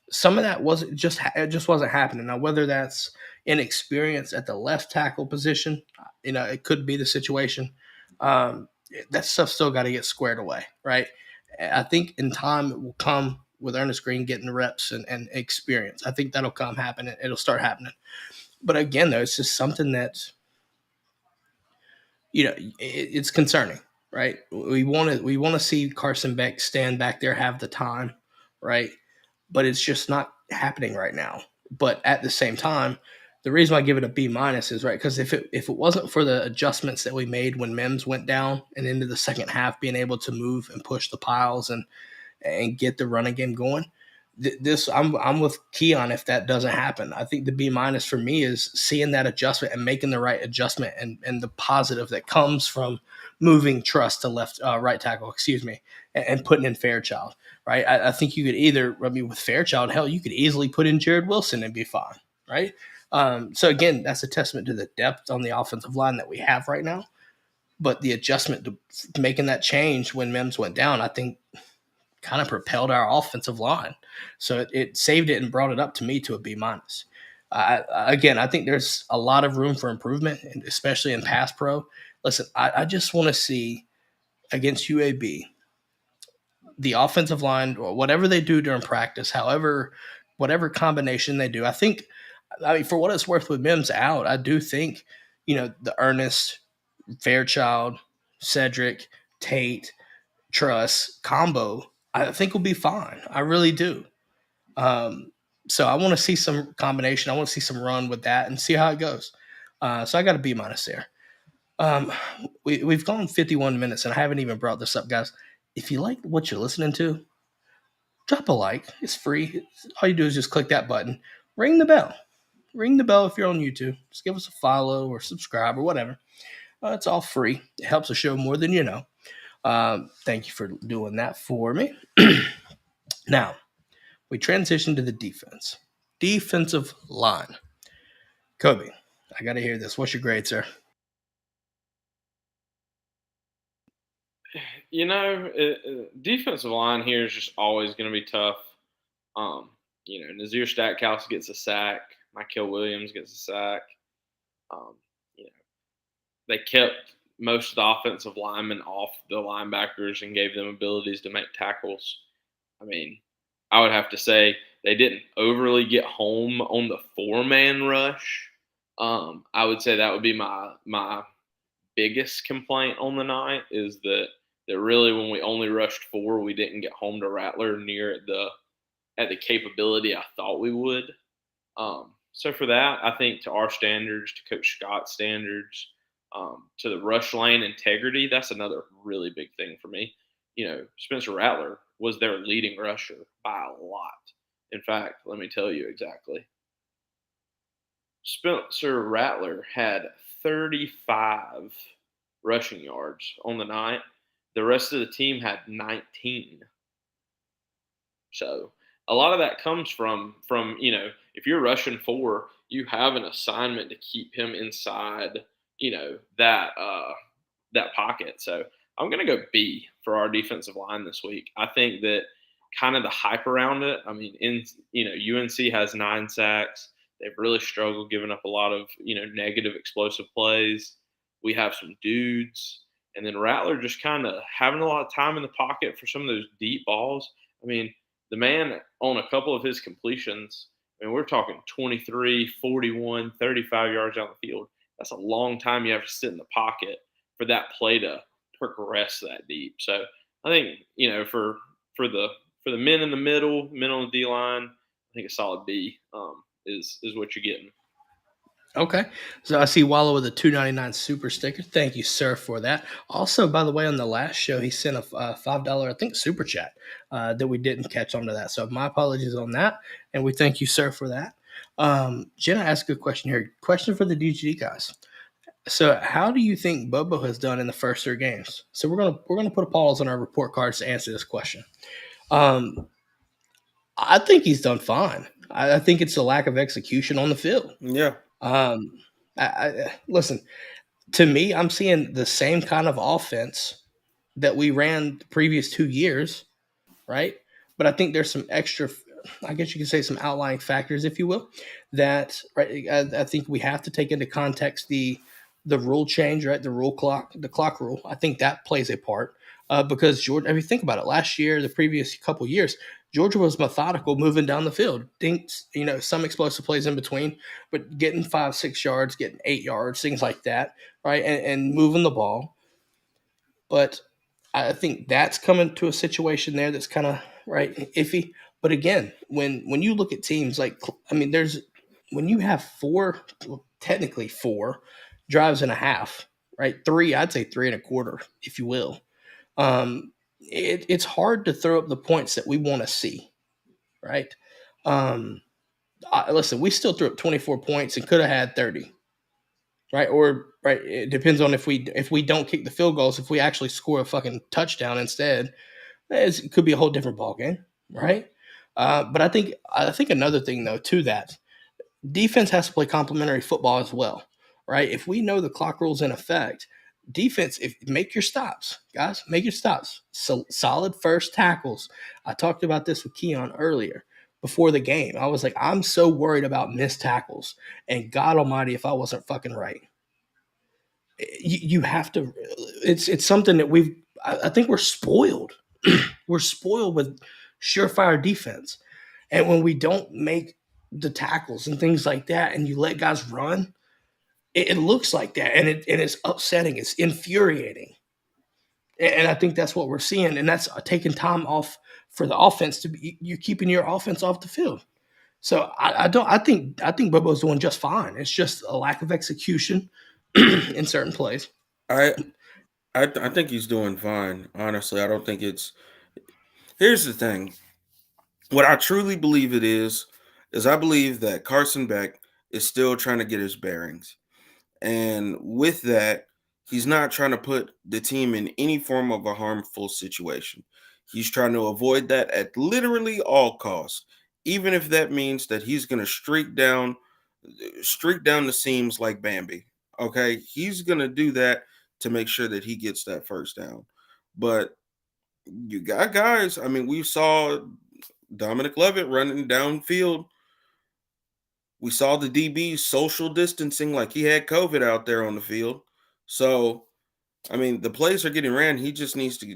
Some of that wasn't it just wasn't happening. Now, whether that's inexperience at the left tackle position, it could be the situation. That stuff still got to get squared away, right? I think in time it will come with Ernest Green getting reps and experience. I think that'll happen. It'll start happening. But again, though, it's just something that's, it's concerning, right? We want to see Carson Beck stand back there, have the time, right? But it's just not happening right now. But at the same time, the reason I give it a B minus is right because if it wasn't for the adjustments that we made when Mims went down and into the second half, being able to move and push the piles and get the running game going, I'm with Keon if that doesn't happen. I think the B minus for me is seeing that adjustment and making the right adjustment and the positive that comes from moving Trust to right tackle, and putting in Fairchild, right? I think you could either, with Fairchild, hell, you could easily put in Jared Wilson and be fine, right? So again, that's a testament to the depth on the offensive line that we have right now. But the adjustment to making that change when Mims went down, I think kind of propelled our offensive line. So it saved it and brought it up to me to a B minus. Again, I think there's a lot of room for improvement, and especially in pass pro. Listen, I just want to see against UAB the offensive line or whatever they do during practice, however, whatever combination they do. I mean, for what it's worth, with Mims out, I do think the Ernest, Fairchild, Cedric, Tate, Truss combo, I think will be fine. I really do. Um, so I want to see some combination. I want to see some run with that and see how it goes. So I got a B minus there. Um, we've gone 51 minutes and I haven't even brought this up, guys. If you like what you're listening to, drop a like. It's free. All you do is just click that button. Ring the bell. Ring the bell if you're on YouTube. Just give us a follow or subscribe or whatever. It's all free. It helps the show more than you know. Thank you for doing that for me. Now, we transition to the defense. Defensive line. Kobe, I got to hear this. What's your grade, sir? Defensive line here is just always going to be tough. Nazir Stackhouse gets a sack. Michael Williams gets a sack. They kept most of the offensive linemen off the linebackers and gave them abilities to make tackles. I mean, I would have to say they didn't overly get home on the 4-man rush. I would say that would be my biggest complaint on the night, is that really when we only rushed 4, we didn't get home to Rattler near at the capability I thought we would. So for that, I think to our standards, to Coach Scott's standards, to the rush lane integrity, that's another really big thing for me. Spencer Rattler was their leading rusher by a lot. In fact, let me tell you exactly. Spencer Rattler had 35 rushing yards on the night. The rest of the team had 19. So a lot of that comes from if you're rushing 4, you have an assignment to keep him inside that pocket. So I'm going to go B for our defensive line this week. I think that kind of the hype around it. I mean, UNC has 9 sacks. They've really struggled, giving up a lot of negative explosive plays. We have some dudes, and then Rattler just kind of having a lot of time in the pocket for some of those deep balls. I mean, the man on a couple of his completions, we're talking 23, 41, 35 yards down the field. That's a long time you have to sit in the pocket for that play to progress that deep. So I think, for the men in the middle of the D line, I think a solid B is what you're getting. Okay. So I see Wallow with a $2.99 super sticker. Thank you, sir, for that. Also, by the way, on the last show, he sent a $5, I think, super chat that we didn't catch onto that. So my apologies on that. And we thank you, sir, for that. Jenna asked a question here. Question for the DGD guys. So how do you think Bobo has done in the first 3 games? So we're gonna put a pause on our report cards to answer this question. I think he's done fine. I think it's a lack of execution on the field. Yeah. Listen, to me, I'm seeing the same kind of offense that we ran the previous 2 years, right? But I think there's some extra, I guess you could say some outlying factors, if you will, that right. I think we have to take into context the rule change, right? The clock rule. I think that plays a part because Georgia. I mean, think about it. Last year, the previous couple years, Georgia was methodical moving down the field. Some explosive plays in between, but getting 5-6 yards, getting 8 yards, things like that, right? And moving the ball. But I think that's coming to a situation there that's kind of right iffy. But again, when you look at teams when you have 4 drives and a half, right? 3, I'd say 3 1/4, if you will. It's hard to throw up the points that we want to see, right? Listen, we still threw up 24 points and could have had 30, right? Or right, it depends on if we don't kick the field goals. If we actually score a fucking touchdown instead, it could be a whole different ball game, right? But I think another thing though to that, defense has to play complementary football as well, right? If we know the clock rule's in effect, defense, make your stops, guys. Make your stops. So solid first tackles. I talked about this with Keon earlier, before the game. I was like, I'm so worried about missed tackles, and God Almighty, if I wasn't fucking right. You have to. It's something that I think we're spoiled. We're spoiled with surefire defense, and when we don't make the tackles and things like that, and you let guys run, it looks like that, and it's upsetting. It's infuriating, and I think that's what we're seeing, and that's taking time off for the offense to be. You're keeping your offense off the field. So I think Bobo's doing just fine. It's just a lack of execution in certain plays. I think he's doing fine. Honestly, I don't think it's. Here's the thing. What I truly believe it is I believe that Carson Beck is still trying to get his bearings, and with that, he's not trying to put the team in any form of a harmful situation. He's trying to avoid that at literally all costs, even if that means that he's going to streak down the seams like Bambi. Okay, he's going to do that to make sure that he gets that first down. But you got guys. I mean, we saw Dominic Levitt running downfield. We saw the DBs social distancing like he had COVID out there on the field. So, I mean, the plays are getting ran. He just needs to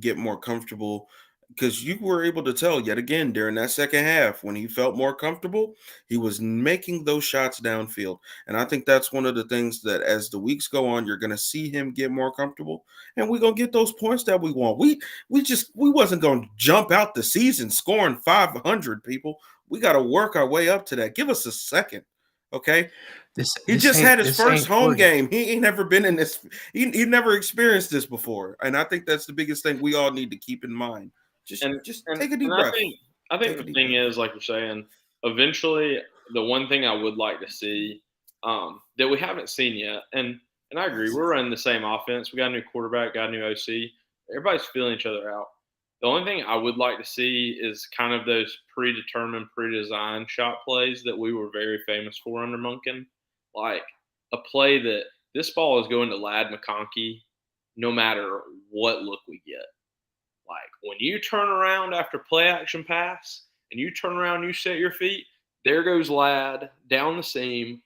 get more comfortable, because you were able to tell yet again during that second half when he felt more comfortable, he was making those shots downfield. And I think that's one of the things that as the weeks go on, you're going to see him get more comfortable, and we're going to get those points that we want. We wasn't going to jump out the season scoring 500 people. We got to work our way up to that. Give us a second. Okay. He just had his first home game. He ain't never been in this. He never experienced this before. And I think that's the biggest thing we all need to keep in mind. Just take a deep breath. I think the thing is, like you're saying, eventually the one thing I would like to see that we haven't seen yet, and I agree, we're running the same offense. We got a new quarterback, got a new OC. Everybody's feeling each other out. The only thing I would like to see is kind of those predetermined, pre-designed shot plays that we were very famous for under Monken. Like a play that this ball is going to Ladd McConkey no matter what look we get. Like when you turn around after play action pass and you turn around, you set your feet, there goes Ladd down the seam,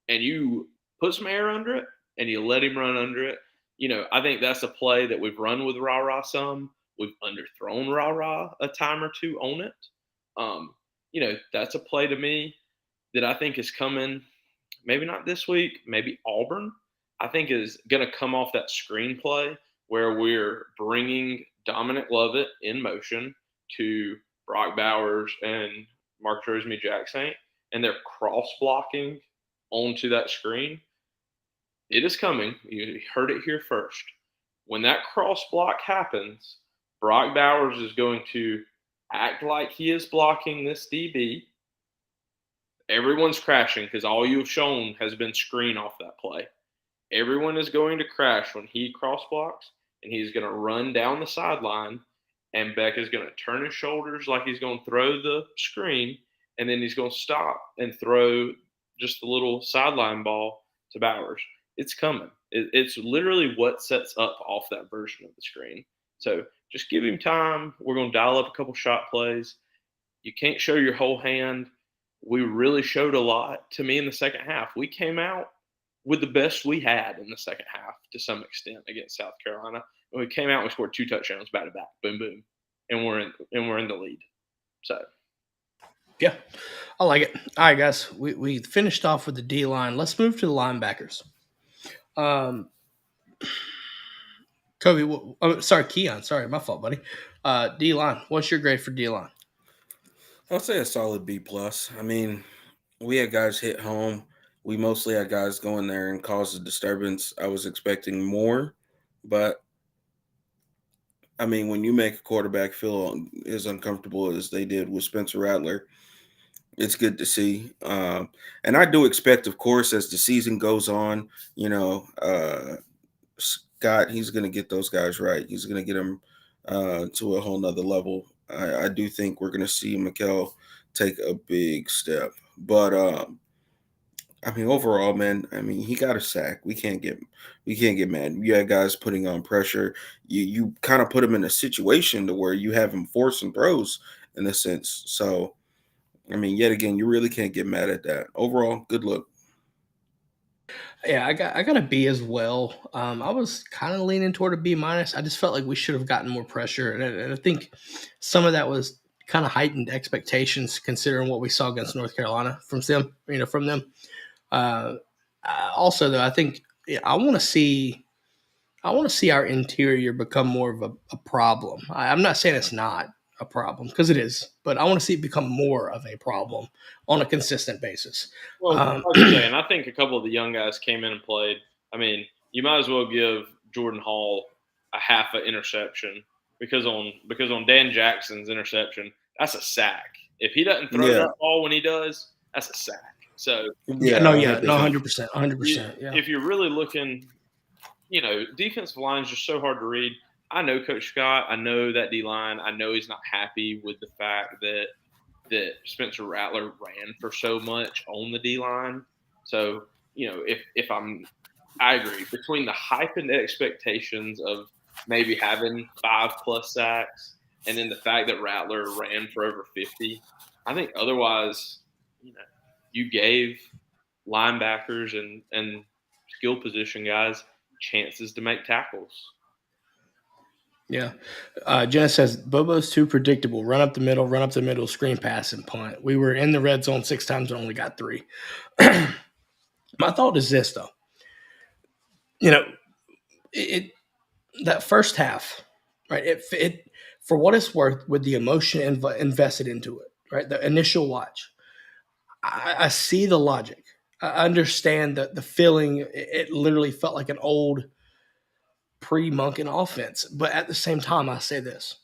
and you put some air under it and you let him run under it. You know, I think that's a play that we've run with Rah-Rah some. We've underthrown Rah-Rah a time or two on it. You know, that's a play to me that I think is coming, maybe not this week, maybe Auburn, I think is going to come off that screenplay where we're bringing Dominic Lovett in motion to Brock Bowers and Marcus Rosemy-Jacksaint, and they're cross-blocking onto that screen. It is coming. You heard it here first. When that cross-block happens, Brock Bowers is going to act like he is blocking this DB. Everyone's crashing because all you've shown has been screen off that play. Everyone is going to crash when he cross blocks, and he's going to run down the sideline, and Beck is going to turn his shoulders like he's going to throw the screen, and then he's going to stop and throw just a little sideline ball to Bowers. It's coming. It's literally what sets up off that version of the screen. So just give him time. We're going to dial up a couple shot plays. You can't show your whole hand. We really showed a lot to me in the second half. We came out with the best we had in the second half to some extent against South Carolina. And we came out and we scored 2 touchdowns back to back. Boom, boom. And we're in the lead. So yeah, I like it. All right, guys. We finished off with the D-line. Let's move to the linebackers. Kobe, Keon. Sorry, my fault, buddy. D-line. What's your grade for D-line? I'll say a solid B+. I mean, we had guys hit home. We mostly had guys go in there and cause a disturbance. I was expecting more, but I mean, when you make a quarterback feel as uncomfortable as they did with Spencer Rattler, it's good to see. And I do expect, of course, as the season goes on, you know, Scott, he's going to get those guys right. He's going to get them to a whole nother level. I do think we're going to see Mikel take a big step. But, I mean, overall, man, I mean, he got a sack. We can't get mad. You had guys putting on pressure. You kind of put him in a situation to where you have him forcing throws in a sense. So I mean, yet again, you really can't get mad at that. Overall, good look. Yeah, I got a B as well. I was kind of leaning toward a B minus. I just felt like we should have gotten more pressure, and I think some of that was kind of heightened expectations considering what we saw against North Carolina from them. From them. Also, though, I think I want to see our interior become more of a problem. I'm not saying it's not a problem because it is, but I want to see it become more of a problem on a consistent basis. Well, like you're saying, I think a couple of the young guys came in and played. I mean, you might as well give Jordan Hall a half an interception because on Dan Jackson's interception, that's a sack. If he doesn't throw that ball when he does, that's a sack. So no, 100%, 100%. Yeah. If you're really looking, defensive line is just so hard to read. I know Coach Scott. I know that D-line. I know he's not happy with the fact that Spencer Rattler ran for so much on the D-line. So, I agree. Between the heightened expectations of maybe having 5+ sacks and then the fact that Rattler ran for over 50, I think otherwise, you gave linebackers and skill position guys chances to make tackles. Yeah. Jenna says, Bobo's too predictable. Run up the middle, screen pass, and punt. We were in the red zone 6 times and only got 3. My thought is this, though. That first half, right, it for what it's worth, with the emotion invested into it, right, the initial watch, I see the logic. I understand the feeling. It literally felt like an old pre-Monken offense. But at the same time, I say this.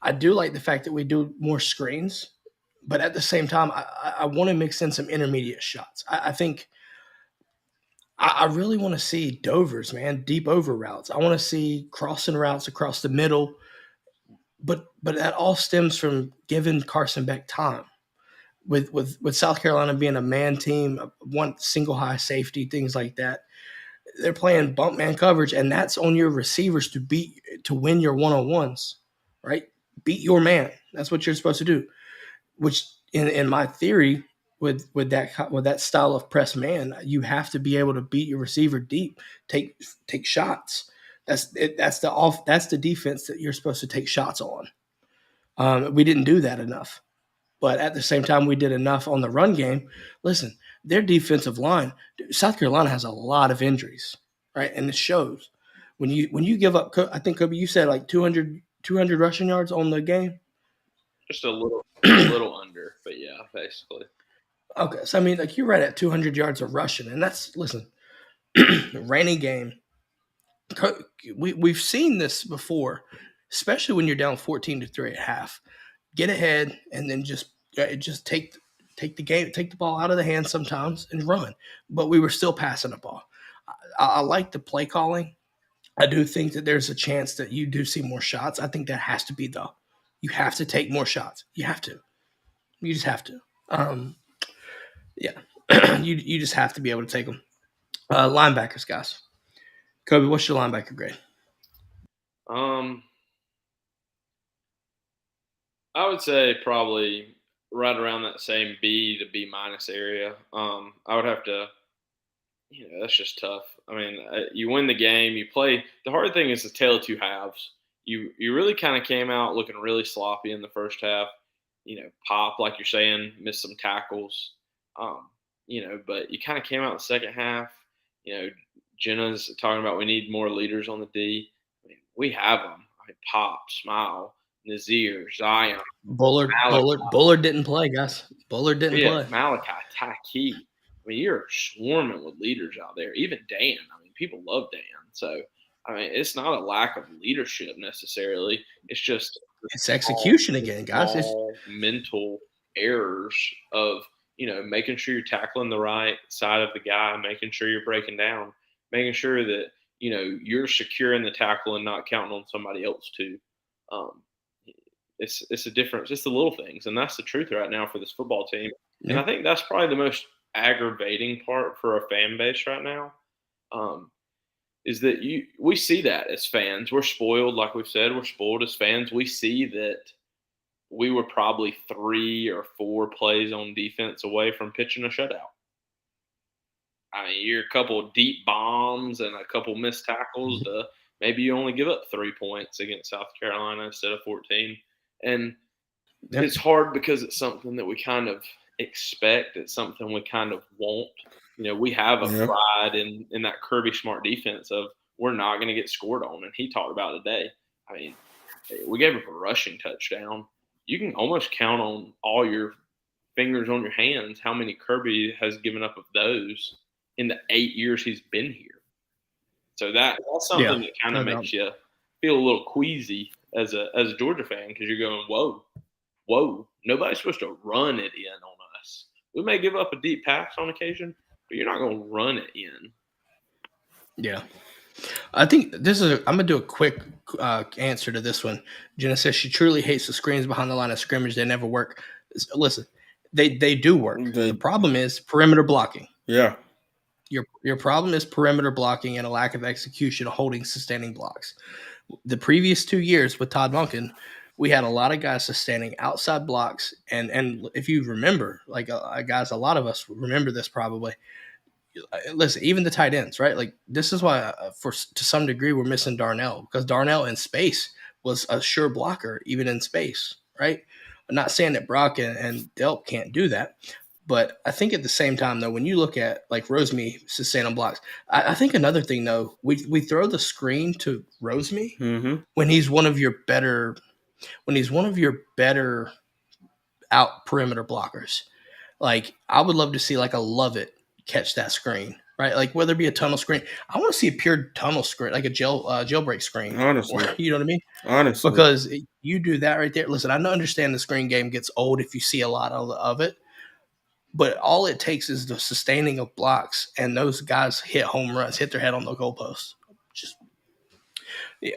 I do like the fact that we do more screens, but at the same time, I want to mix in some intermediate shots. I think I really want to see Dovers, man, deep over routes. I want to see crossing routes across the middle. But that all stems from giving Carson Beck time. With South Carolina being a man team, one single high safety, things like that. They're playing bump man coverage, and that's on your receivers to win your one-on-ones, right? Beat your man. That's what you're supposed to do. Which, in my theory, with that style of press man, you have to be able to beat your receiver deep, take shots. That's the defense that you're supposed to take shots on. We didn't do that enough. But at the same time, we did enough on the run game. Listen, their defensive line, South Carolina has a lot of injuries, right? And it shows. When you give up, I think, Kobe, you said like 200 rushing yards on the game? Just a little under, but yeah, basically. Okay, so I mean, like, you're right at 200 yards of rushing. And that's, listen, rainy game. We've seen this before, especially when you're down 14-3 at half. Get ahead and then just take the ball out of the hand sometimes and run. But we were still passing the ball. I like the play calling. I do think that there's a chance that you do see more shots. I think that has to be, though. You have to take more shots. You have to. You just have to. Yeah. you just have to be able to take them. Linebackers, guys. Kobe, what's your linebacker grade? I would say probably right around that same B to B minus area. I would have to, that's just tough. I mean, you win the game, you play. The hard thing is the tale of two halves. You really kind of came out looking really sloppy in the first half. Pop, like you're saying, missed some tackles. But you kind of came out in the second half. Jenna's talking about we need more leaders on the D. I mean, we have them. Pop, Smile, Nazir, Zion. Bullard didn't play, guys. Bullard didn't play. Malachi, Taki. I mean, you're swarming with leaders out there. Even Dan. I mean, people love Dan. So, I mean, it's not a lack of leadership necessarily. It's just it's execution again, guys. It's mental errors of, making sure you're tackling the right side of the guy, making sure you're breaking down, making sure that, you're securing the tackle and not counting on somebody else too. It's a difference. It's the little things, and that's the truth right now for this football team. Yeah. And I think that's probably the most aggravating part for a fan base right now. Is that we see that as fans. We're spoiled, like we've said. We're spoiled as fans. We see that we were probably 3 or 4 plays on defense away from pitching a shutout. I mean, you're a couple of deep bombs and a couple missed tackles to maybe you only give up 3 points against South Carolina instead of 14. And it's hard because it's something that we kind of expect. It's something we kind of want. You know, we have a pride in that Kirby Smart defense of we're not going to get scored on. And he talked about it today. I mean, we gave up a rushing touchdown. You can almost count on all your fingers on your hands how many Kirby has given up of those in the 8 years he's been here. So that's something that kind of makes you feel a little queasy as a Georgia fan because you're going, whoa, nobody's supposed to run it in on us. We may give up a deep pass on occasion, but you're not going to run it in. Yeah. I think I'm going to do a quick answer to this one. Jenna says she truly hates the screens behind the line of scrimmage. They never work. Listen, they do work. The problem is perimeter blocking. Yeah. Your problem is perimeter blocking and a lack of execution of holding sustaining blocks. The previous 2 years with Todd Monken, we had a lot of guys sustaining outside blocks. And if you remember, like guys, a lot of us remember this probably. Listen, even the tight ends, right? Like this is why to some degree we're missing Darnell because Darnell in space was a sure blocker even in space, right? I'm not saying that Brock and Delp can't do that. But I think at the same time, though, when you look at like Roseme sustaining blocks, I think another thing, though, we throw the screen to Roseme when he's one of your better out perimeter blockers. Like I would love to see like a Lovett catch that screen, right? Like whether it be a tunnel screen, I want to see a pure tunnel screen, like a jailbreak screen. Honestly, you know what I mean? Honestly, because you do that right there. Listen, I understand the screen game gets old if you see a lot of it. But all it takes is the sustaining of blocks, and those guys hit home runs, hit their head on the goalpost.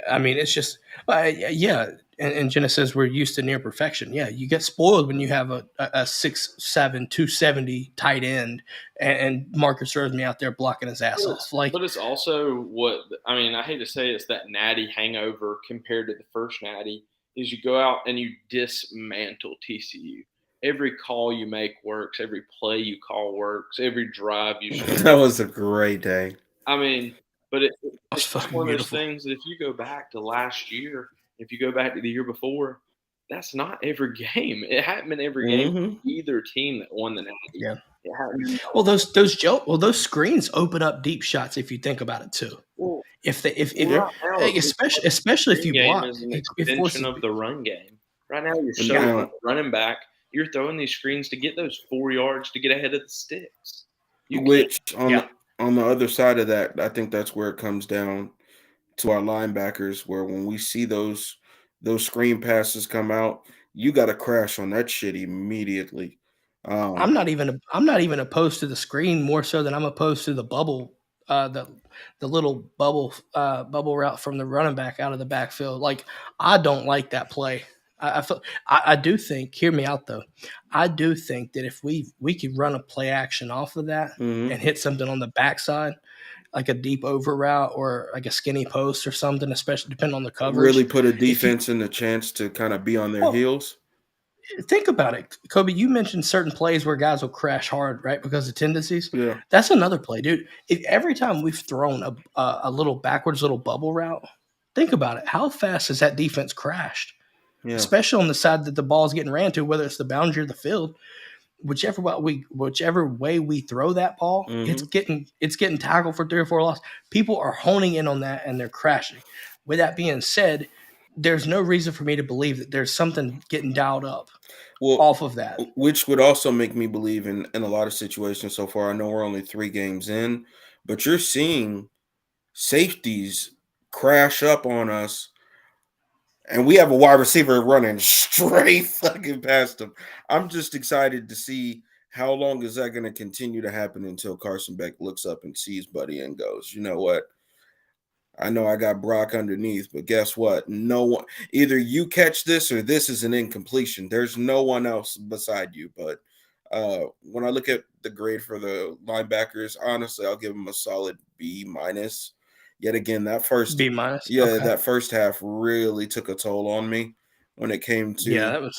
I mean, it's just, yeah. And Jenna says we're used to near perfection. Yeah, you get spoiled when you have a 6'7", 270 tight end, and Marcus Roseme out there blocking his ass off. But it's also I hate to say it's that Natty hangover compared to the first Natty, is you go out and you dismantle TCU. Every call you make works. Every play you call works. Every drive you shoot. That was a great day. I mean, but it's one of those things that if you go back to last year, if you go back to the year before, that's not every game. It hadn't been every game for either team that won the Natty. Yeah. Well, those screens open up deep shots if you think about it too. Well, especially if you block, is an extension of the run game. Right now, you're running back. You're throwing these screens to get those 4 yards to get ahead of the sticks. On the other side of that, I think that's where it comes down to our linebackers, where when we see those screen passes come out, you got to crash on that shit immediately. I'm not even opposed to the screen more so than I'm opposed to the bubble, the little bubble route from the running back out of the backfield. Like I don't like that play. I do think, hear me out though. I do think that if we could run a play action off of that and hit something on the backside, like a deep over route or like a skinny post or something, especially depending on the coverage. Really put a defense in the chance to kind of be on their heels. Think about it, Kobe. You mentioned certain plays where guys will crash hard, right, because of tendencies. Yeah, that's another play, dude. If every time we've thrown a little backwards little bubble route, think about it. How fast has that defense crashed? Yeah. Especially on the side that the ball's getting ran to, whether it's the boundary or the field, whichever way we throw that ball, it's getting tackled for 3 or 4 losses. People are honing in on that and they're crashing. With that being said, there's no reason for me to believe that there's something getting dialed up off of that. Which would also make me believe in a lot of situations so far. I know we're only 3 games in, but you're seeing safeties crash up on us. And we have a wide receiver running straight fucking past him. I'm just excited to see how long is that going to continue to happen until Carson Beck looks up and sees Buddy and goes, you know what? I know I got Brock underneath, but guess what? No one, either you catch this or this is an incompletion. There's no one else beside you. But when I look at the grade for the linebackers, honestly, I'll give them a solid B-. Yet again, that first B-. That first half really took a toll on me when it came to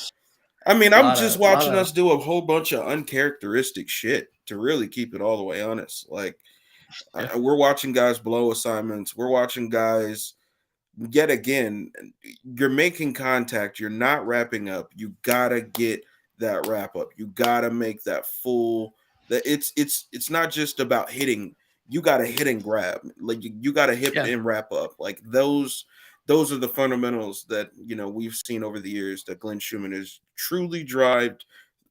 I mean, I'm just a lot watching of us do a whole bunch of uncharacteristic shit, to really keep it all the way honest. Like, Yeah. we're watching guys blow assignments. We're watching guys, yet again, you're making contact. You're not wrapping up. You gotta get that wrap up. You gotta make that full. That it's not just about hitting. You gotta hit and grab. Like, you gotta hit Yeah. and wrap up. Like, those are the fundamentals that we've seen over the years that Glenn Schumann has truly drived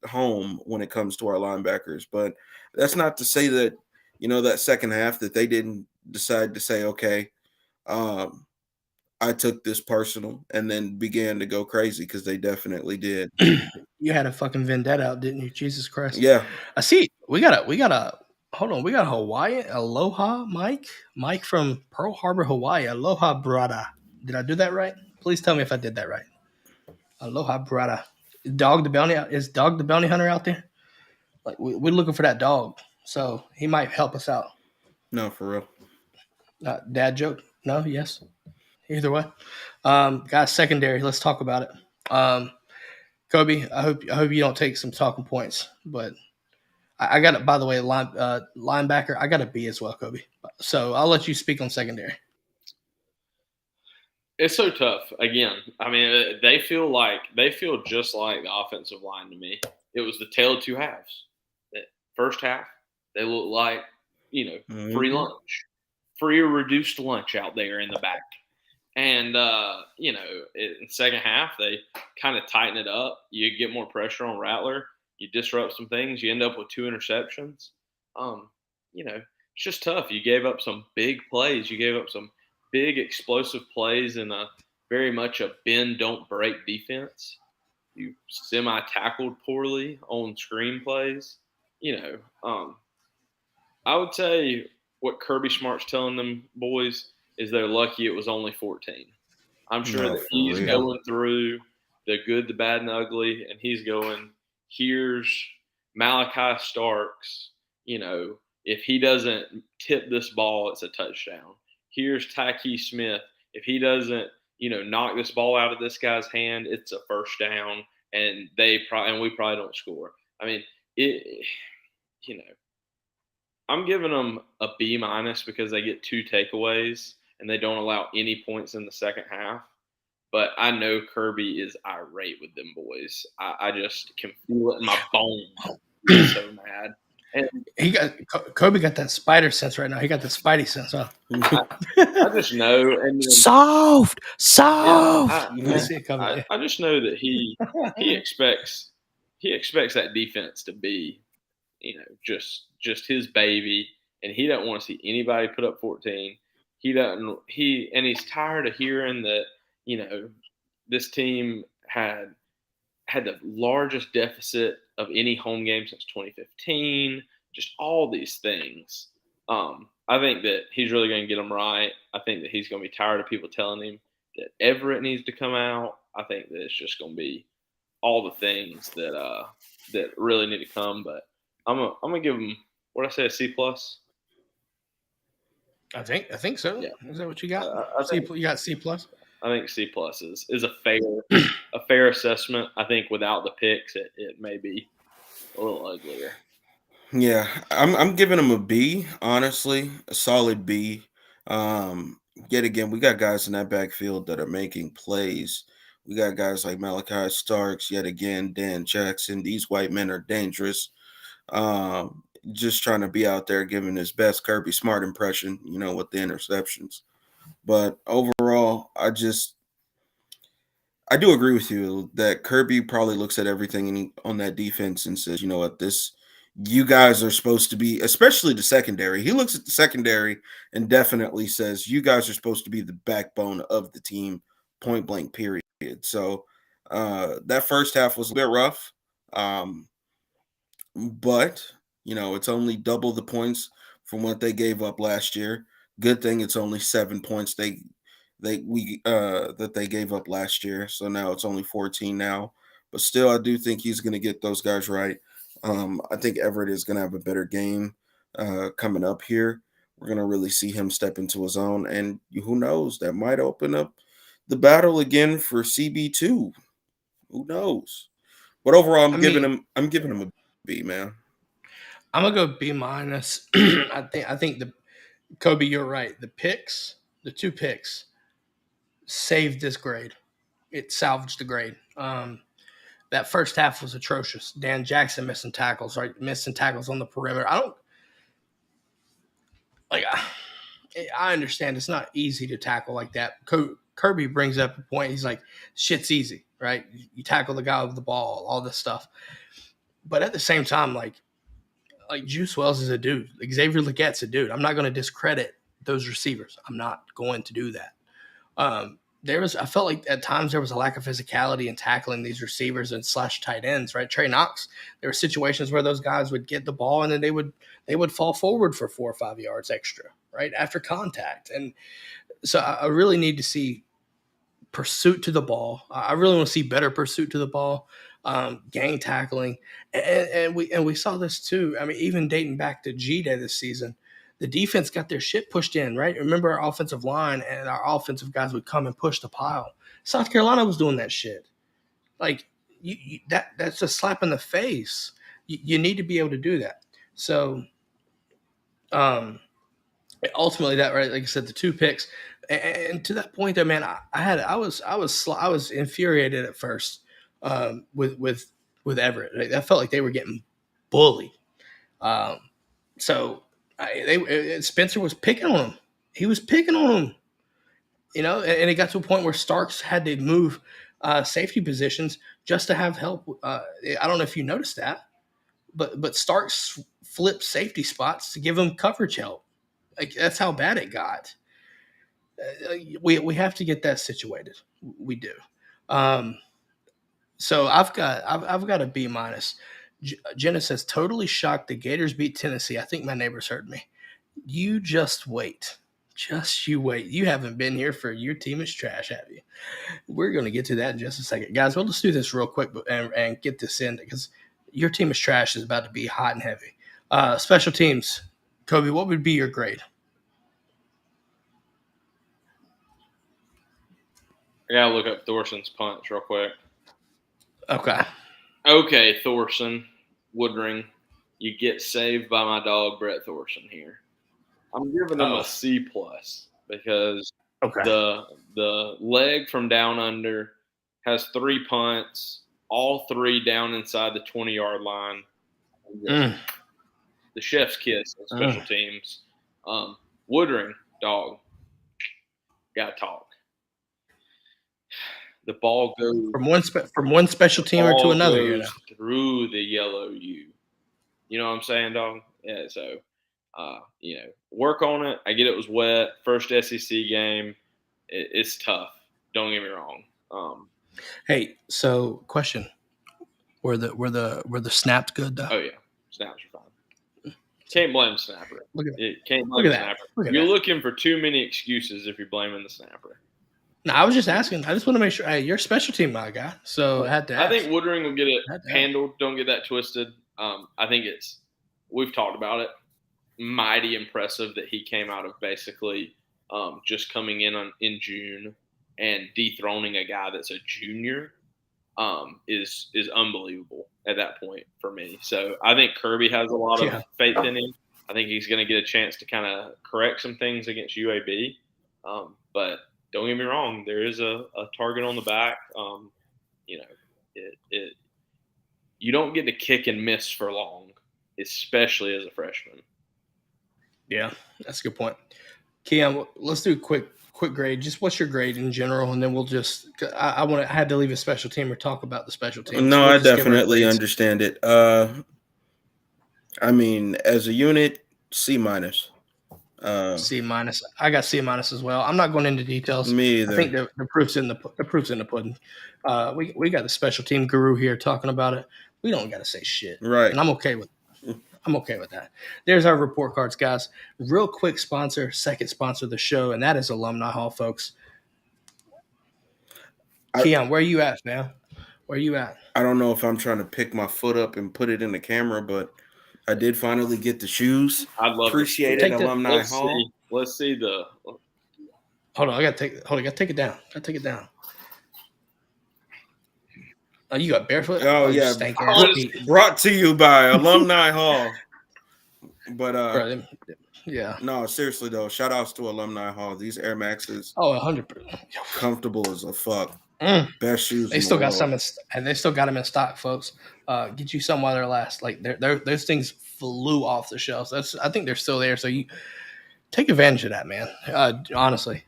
home when it comes to our linebackers. But that's not to say that that second half that they didn't decide to say, okay, I took this personal, and then began to go crazy, because they definitely did. you had a fucking vendetta out, didn't you? Jesus Christ. Yeah, I see. We got a hold on. We got a Hawaii. Aloha, Mike from Pearl Harbor, Hawaii. Aloha, brada. Did I do that right? Please tell me if I did that right. Aloha, brada. Is Dog the bounty hunter out there? Like we're looking for that dog, so he might help us out. no, for real. Dad joke? No, yes. Either way, guys, secondary. Let's talk about it. Kobe, I hope you don't take some talking points, but I got it. By the way, linebacker, I got a B as well, Kobe. So I'll let you speak on secondary. It's so tough. Again, I mean, they feel just like the offensive line to me. It was the tale of two halves. The first half, they look like free lunch, free or reduced lunch out there in the back. And, in the second half, they kind of tighten it up. You get more pressure on Rattler. You disrupt some things. You end up with 2 interceptions. It's just tough. You gave up some big plays. You gave up some big explosive plays in very much a bend, don't break defense. You semi-tackled poorly on screen plays. I would say what Kirby Smart's telling them boys is they're lucky it was only 14. I'm sure that he's going through the good, the bad, and the ugly, and he's going, here's Malachi Starks. If he doesn't tip this ball, it's a touchdown. Here's Tyke Smith. If he doesn't, knock this ball out of this guy's hand, it's a first down, and we probably don't score. I mean, I'm giving them a B- because they get 2 takeaways and they don't allow any points in the second half. But I know Kirby is irate with them boys. I just can feel it in my bones. He's so mad. And Kobe got that spider sense right now. He got the Spidey sense, huh? I just know. And then, soft. Yeah, I just know that he expects that defense to be, just his baby, and he doesn't want to see anybody put up 14. He's tired of hearing that, this team had the largest deficit of any home game since 2015. Just all these things. I think that he's really going to get them right. I think that he's going to be tired of people telling him that Everett needs to come out. I think that it's just going to be all the things that really need to come. But I'm gonna give him, what did I say, a C+. I think so. Yeah. Is that what you got? You got C+. I think C+ is a fair assessment. I think without the picks, it may be a little uglier. Yeah, I'm giving him a B, honestly, a solid B. Yet again, we got guys in that backfield that are making plays. We got guys like Malachi Starks, yet again, Dan Jackson. These white men are dangerous. Just trying to be out there giving his best Kirby Smart impression, with the interceptions. But overall, I do agree with you that Kirby probably looks at everything on that defense and says, you know what, you guys are supposed to be, especially the secondary. He looks at the secondary and definitely says, you guys are supposed to be the backbone of the team, point blank, period. So that first half was a bit rough. But, it's only double the points from what they gave up last year. Good thing it's only 7 points that they gave up last year. So now it's only 14 now. But still, I do think he's going to get those guys right. I think Everett is going to have a better game coming up here. We're going to really see him step into his own. And who knows, that might open up the battle again for CB2. Who knows? But overall, I'm I giving mean- him a B, man. I'm gonna go B minus. I think the Kobe, you're right. The 2 picks, saved this grade. It salvaged the grade. That first half was atrocious. Dan Jackson missing tackles, right? Missing tackles on the perimeter. I don't like. I understand it's not easy to tackle like that. Kirby brings up a point. He's like, "Shit's easy, right? You tackle the guy with the ball, all this stuff." But at the same time, like Juice Wells is a dude. Xavier Legette's a dude. I'm not going to discredit those receivers. I'm not going to do that. I felt like at times there was a lack of physicality in tackling these receivers and / tight ends, right? Trey Knox, there were situations where those guys would get the ball and then they would fall forward for 4 or 5 yards extra, right? After contact. And so I really need to see pursuit to the ball. I really want to see better pursuit to the ball, gang tackling. And we saw this too. I mean, even dating back to G-Day this season, the defense got their shit pushed in, right? Remember our offensive line and our offensive guys would come and push the pile. South Carolina was doing that shit. Like that's a slap in the face. You need to be able to do that. So ultimately that, right, like I said, the 2 picks. And to that point, though, man, I was infuriated at first with Everett. Like, I felt like they were getting bullied. Spencer was picking on him. He was picking on him, and it got to a point where Starks had to move safety positions just to have help. I don't know if you noticed that, but Starks flipped safety spots to give him coverage help. Like that's how bad it got. We have to get that situated. We do. So I've got a B minus. Jenna says, totally shocked the Gators beat Tennessee. I think my neighbors heard me. You just wait. Just you wait. You haven't been here for your team is trash, have you? We're going to get to that in just a second. Guys, well, let's do this real quick and get this in because your team is trash is about to be hot and heavy. Special teams. Kobe, what would be your grade? I got to look up Thorson's punch real quick. Okay, Thorson, Woodring, you get saved by my dog Brett Thorson here. I'm giving him a C+ because the leg from down under has 3 punts, all 3 down inside the 20-yard line. The chef's kiss on special teams. Woodring, dog, got to talk. The ball goes from one special teamer to another. Through the yellow U. You know what I'm saying, dog? Yeah. So, work on it. I get it was wet. First SEC game. It's tough. Don't get me wrong. Hey, so question: Were the snaps good though? Oh yeah, snaps are fine. Can't blame the snapper. Look at that. Can't blame the snapper. You're that. looking for too many excuses if you're blaming the snapper. No, I was just asking. I just want to make sure. Hey, you're a special team, my guy. So I had to ask. I think Woodring will get it handled. Don't get that twisted. I think we've talked about it. Mighty impressive that he came out of basically just coming in June and dethroning a guy that's a junior is unbelievable at that point for me. So I think Kirby has a lot of faith in him. I think he's going to get a chance to kind of correct some things against UAB. But don't get me wrong, there is a target on the back. You don't get to kick and miss for long, especially as a freshman. Yeah, that's a good point. Keon, let's do a quick grade. Just what's your grade in general, and then we'll just. I had to leave a special team or talk about the special team. No, I definitely understand it. I mean, as a unit, C-. C-. I got C- as well. I'm not going into details. Me either. I think the proof's in the pudding. We got the special team guru here talking about it. We don't got to say shit, right? And I'm okay with that. There's our report cards, guys. Real quick second sponsor of the show, and that is Alumni Hall, folks. Keon, where are you at, man? Where are you at? I don't know if I'm trying to pick my foot up and put it in the camera, but I did finally get the shoes. I'd love Appreciate it, Alumni Hall. Let's see the. Hold on, I gotta take it down. Oh, you got barefoot? Oh you yeah, stank Oh, ass it's- feet. brought to you by Alumni Hall. But Bro, yeah. no, seriously though, shout outs to Alumni Hall. These Air Maxes, Oh, 100%. comfortable as a fuck. Mm. Best shoes They in the still got world. some, and they still got them in stock, folks. Get you some while they're last. Like those things flew off the shelves. I think they're still there. So you take advantage of that, man. Honestly,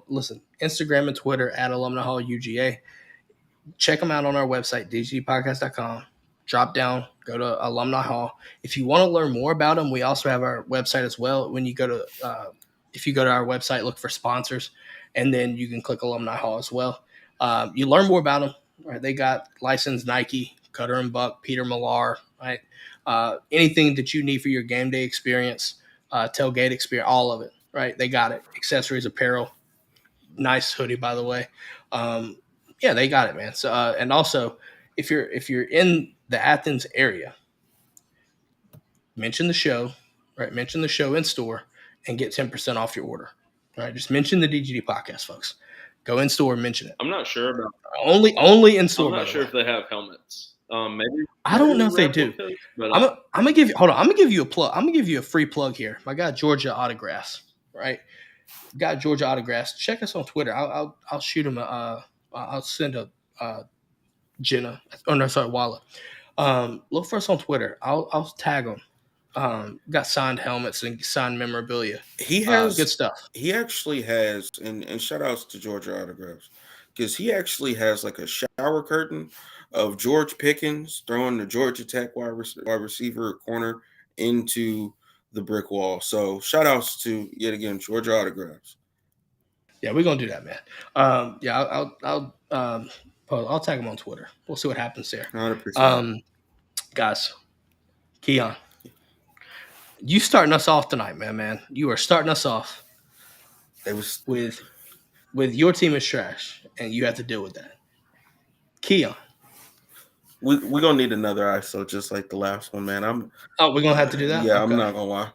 listen, Instagram and Twitter at Alumni Hall UGA. Check them out on our website, dgpodcast.com. Drop down, go to Alumni Hall. If you want to learn more about them, we also have our website as well. When you go to, if you go to our website, look for sponsors, and then you can click Alumni Hall as well. You learn more about them. Right? They got licensed Nike, Cutter and Buck, Peter Millar, right? Anything that you need for your game day experience, tailgate experience, all of it, right? They got it. Accessories, apparel, nice hoodie, by the way. Yeah, they got it, man. So, and also, if you're in the Athens area, mention the show, right? Mention the show in store and get 10% off your order. All right, just mention the DGD podcast, folks. Go in store and mention it. I'm not sure about. Only in store. I'm by not the sure way. if they have helmets. Maybe I don't know if they do. replicas, but I'm gonna give you. Hold on. I'm gonna give you a plug. I'm gonna give you a free plug here. My guy Georgia Autographs, right? Got Georgia Autographs. Check us on Twitter. I'll shoot him I'll send a Jenna. Oh no, sorry, Walla. Look for us on Twitter. I'll tag them. Got signed helmets and signed memorabilia. He has good stuff. He actually has, and shout outs to Georgia Autographs, because he actually has like a shower curtain of George Pickens throwing the Georgia Tech wide receiver corner into the brick wall. So shout outs to yet again Georgia Autographs. Yeah, we're gonna do that, man. Yeah, I'll tag him on Twitter. We'll see what happens there. 100%. Guys, Keon, you starting us off tonight, man. You are starting us off It was with your team is trash, and you have to deal with that. Keon. we're gonna need another ISO just like the last one, man. We're gonna have to do that? Yeah, Okay. I'm not gonna lie.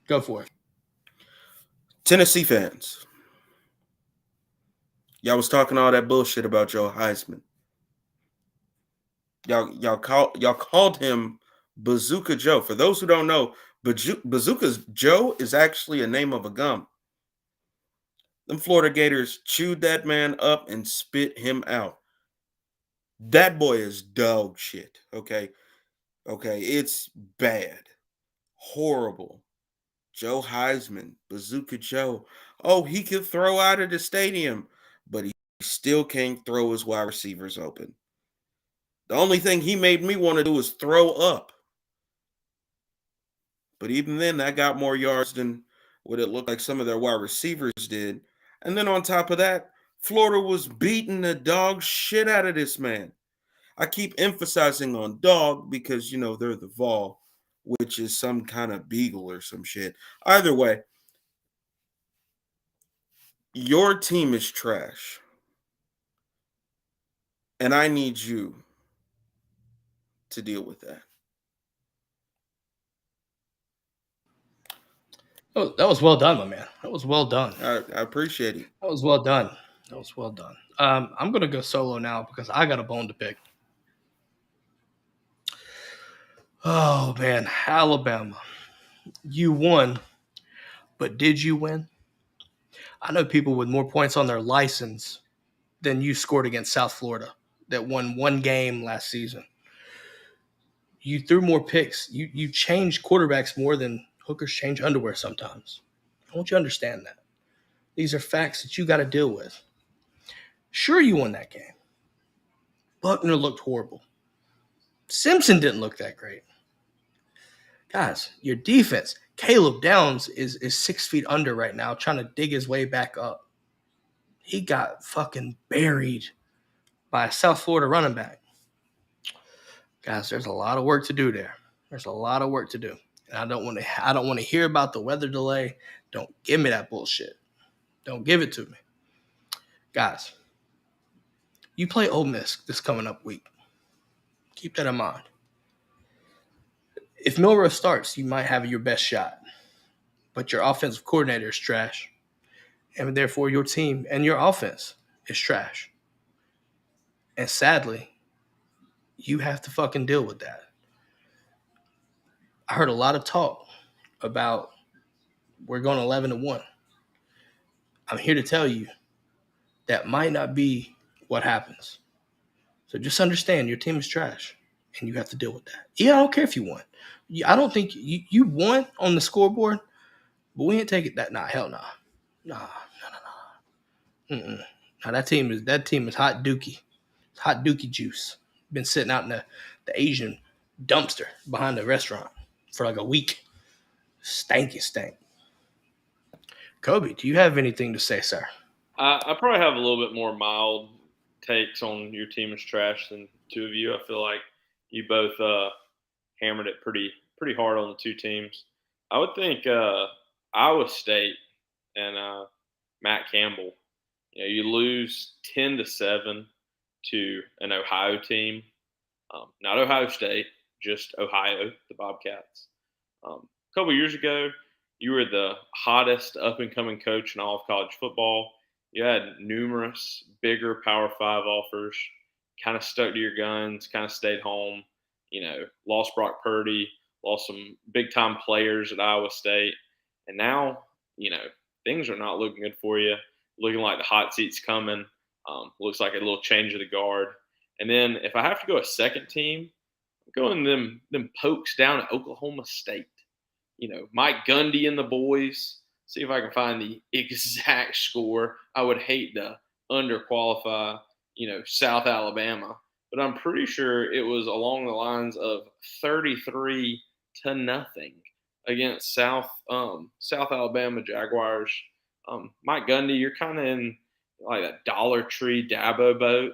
Go for it. Tennessee fans. Y'all was talking all that bullshit about Joe Heisman. Y'all called him Bazooka Joe. For those who don't know, Bazooka Joe is actually a name of a gum. Them Florida Gators chewed that man up and spit him out. That boy is dog shit. Okay, it's bad, horrible. Joe Heisman, Bazooka Joe. Oh, he could throw out of the stadium, but he still can't throw his wide receivers open. The only thing he made me want to do is throw up. But even then, that got more yards than what it looked like some of their wide receivers did. And then on top of that, Florida was beating the dog shit out of this man. I keep emphasizing on dog because, they're the Vol, which is some kind of beagle or some shit. Either way, your team is trash. And I need you to deal with that. Oh, that was well done, my man. That was well done. I appreciate it. That was well done. I'm gonna go solo now because I got a bone to pick. Oh man, Alabama, you won, but did you win? I know people with more points on their license than you scored against South Florida that won one game last season. You threw more picks. You changed quarterbacks more than hookers change underwear sometimes. I want you to understand that. These are facts that you got to deal with. Sure, you won that game. Buckner looked horrible. Simpson didn't look that great. Guys, your defense, Caleb Downs is 6 feet under right now trying to dig his way back up. He got fucking buried by a South Florida running back. Guys, there's a lot of work to do there. There's a lot of work to do. And I don't want to hear about the weather delay. Don't give me that bullshit. Don't give it to me. Guys, you play Ole Miss this coming up week. Keep that in mind. If Milroe starts, you might have your best shot. But your offensive coordinator is trash. And therefore your team and your offense is trash. And sadly, you have to fucking deal with that. I heard a lot of talk about we're going 11-1. I'm here to tell you that might not be what happens. So just understand your team is trash, and you have to deal with that. Yeah, I don't care if you won. I don't think you won on the scoreboard, but we ain't taking that. Nah, hell nah. Nah. Mm-mm. Now that team is hot dookie. It's hot dookie juice. Been sitting out in the Asian dumpster behind the restaurant for like a week. Stanky stank. Kobe, do you have anything to say, sir? I probably have a little bit more mild takes on your team is trash than two of you. I feel like you both hammered it pretty hard on the two teams. I would think Iowa State and Matt Campbell. You lose 10-7 to an Ohio team, not Ohio State, just Ohio, the Bobcats. A couple years ago, you were the hottest up-and-coming coach in all of college football. You had numerous bigger Power 5 offers, kind of stuck to your guns, kind of stayed home. Lost Brock Purdy, lost some big-time players at Iowa State. And now, things are not looking good for you. Looking like the hot seat's coming. Looks like a little change of the guard. And then if I have to go a second team, I'm going them pokes down at Oklahoma State. Mike Gundy and the boys. See if I can find the exact score. I would hate to underqualify, South Alabama. But I'm pretty sure it was along the lines of 33-0 against South Alabama Jaguars. Mike Gundy, you're kind of in like a Dollar Tree Dabo boat.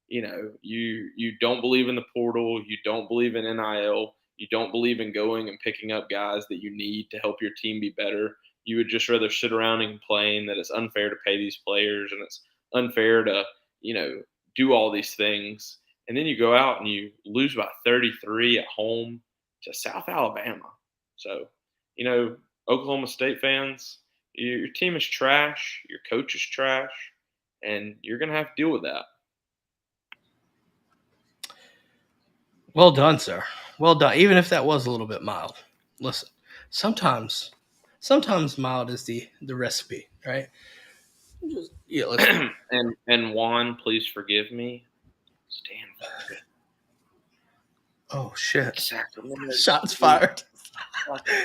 You don't believe in the portal. You don't believe in NIL. You don't believe in going and picking up guys that you need to help your team be better. You would just rather sit around and complain that it's unfair to pay these players and it's unfair to, do all these things. And then you go out and you lose by 33 at home to South Alabama. So, Oklahoma State fans, your team is trash, your coach is trash, and you're going to have to deal with that. Well done, sir. Well done. Even if that was a little bit mild. Listen, sometimes mild is the recipe, right? Let's and Juan, please forgive me. Stanford. Oh shit! Sacramento. Shots fired.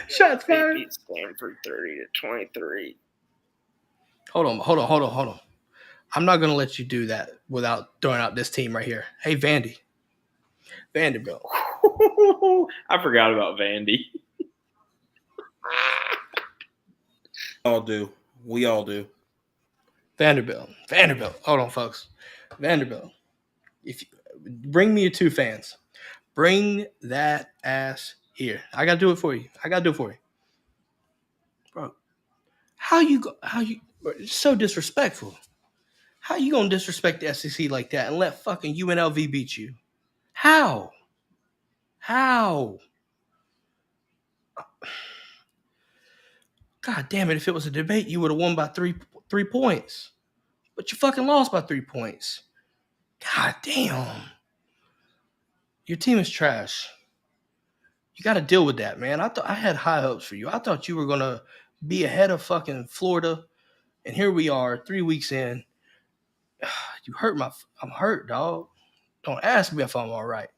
Shots fired. Beat Stanford 30-23. Hold on. I'm not gonna let you do that without throwing out this team right here. Hey, Vanderbilt. I forgot about Vandy. We all do. Vanderbilt. Hold on, folks. Vanderbilt. If you, bring me your two fans. Bring that ass here. I gotta do it for you. Bro. How you it's so disrespectful. How you gonna disrespect the SEC like that and let fucking UNLV beat you? How? God damn it, if it was a debate, you would have won by three points. But you fucking lost by 3 points. God damn. Your team is trash. You got to deal with that, man. I had high hopes for you. I thought you were going to be ahead of fucking Florida. And here we are 3 weeks in. You hurt I'm hurt, dog. Don't ask me if I'm all right.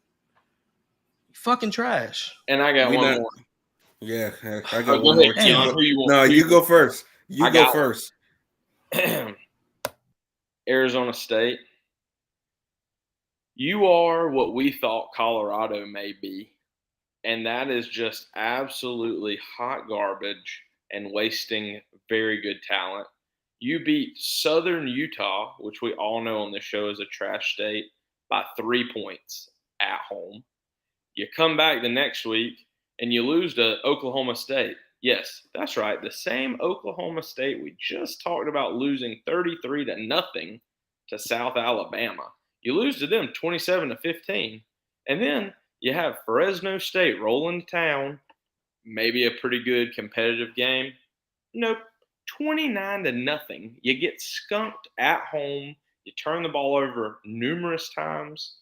You fucking trash. And I got one more. Yeah, I got one more. You go first. You go first. Arizona State. You are what we thought Colorado may be. And that is just absolutely hot garbage and wasting very good talent. You beat Southern Utah, which we all know on this show is a trash state, by 3 points at home. You come back the next week and you lose to Oklahoma State. Yes, that's right. The same Oklahoma State we just talked about losing 33-0 to South Alabama. You lose to them 27-15. And then you have Fresno State rolling to town, maybe a pretty good competitive game. Nope, 29-0. You get skunked at home. You turn the ball over numerous times.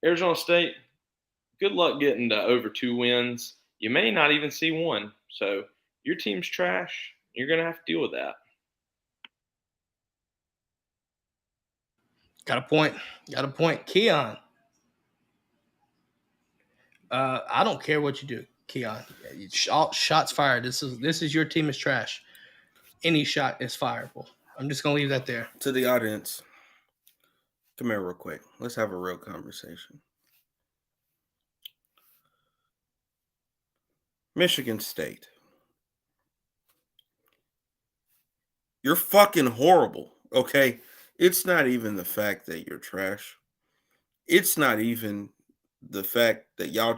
Arizona State, good luck getting to over 2 wins. You may not even see one. So your team's trash. You're going to have to deal with that. Got a point. Keon. I don't care what you do, Keon. Shots fired. This is your team is trash. Any shot is fireable. I'm just gonna leave that there. To the audience, come here real quick. Let's have a real conversation. Michigan State. You're fucking horrible, okay? It's not even the fact that you're trash. It's not even the fact that y'all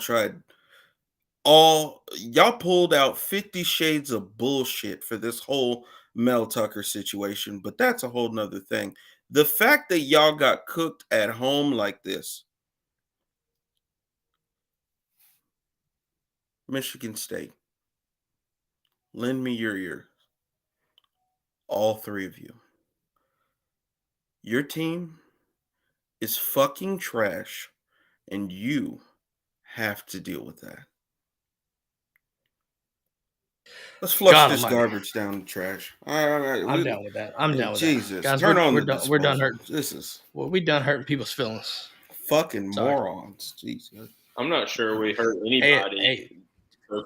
pulled out 50 shades of bullshit for this whole Mel Tucker situation, but that's a whole nother thing. The fact that y'all got cooked at home like this. Michigan State, lend me your ear. All three of you. Your team is fucking trash, and you have to deal with that. Let's flush this garbage down the trash. All right. I'm down with that. I'm down with Jesus. that. Guys, Turn on we're the done. We're done disposal. hurting. We done hurting people's feelings. Fucking morons. Jesus. I'm not sure we hurt anybody. Hey,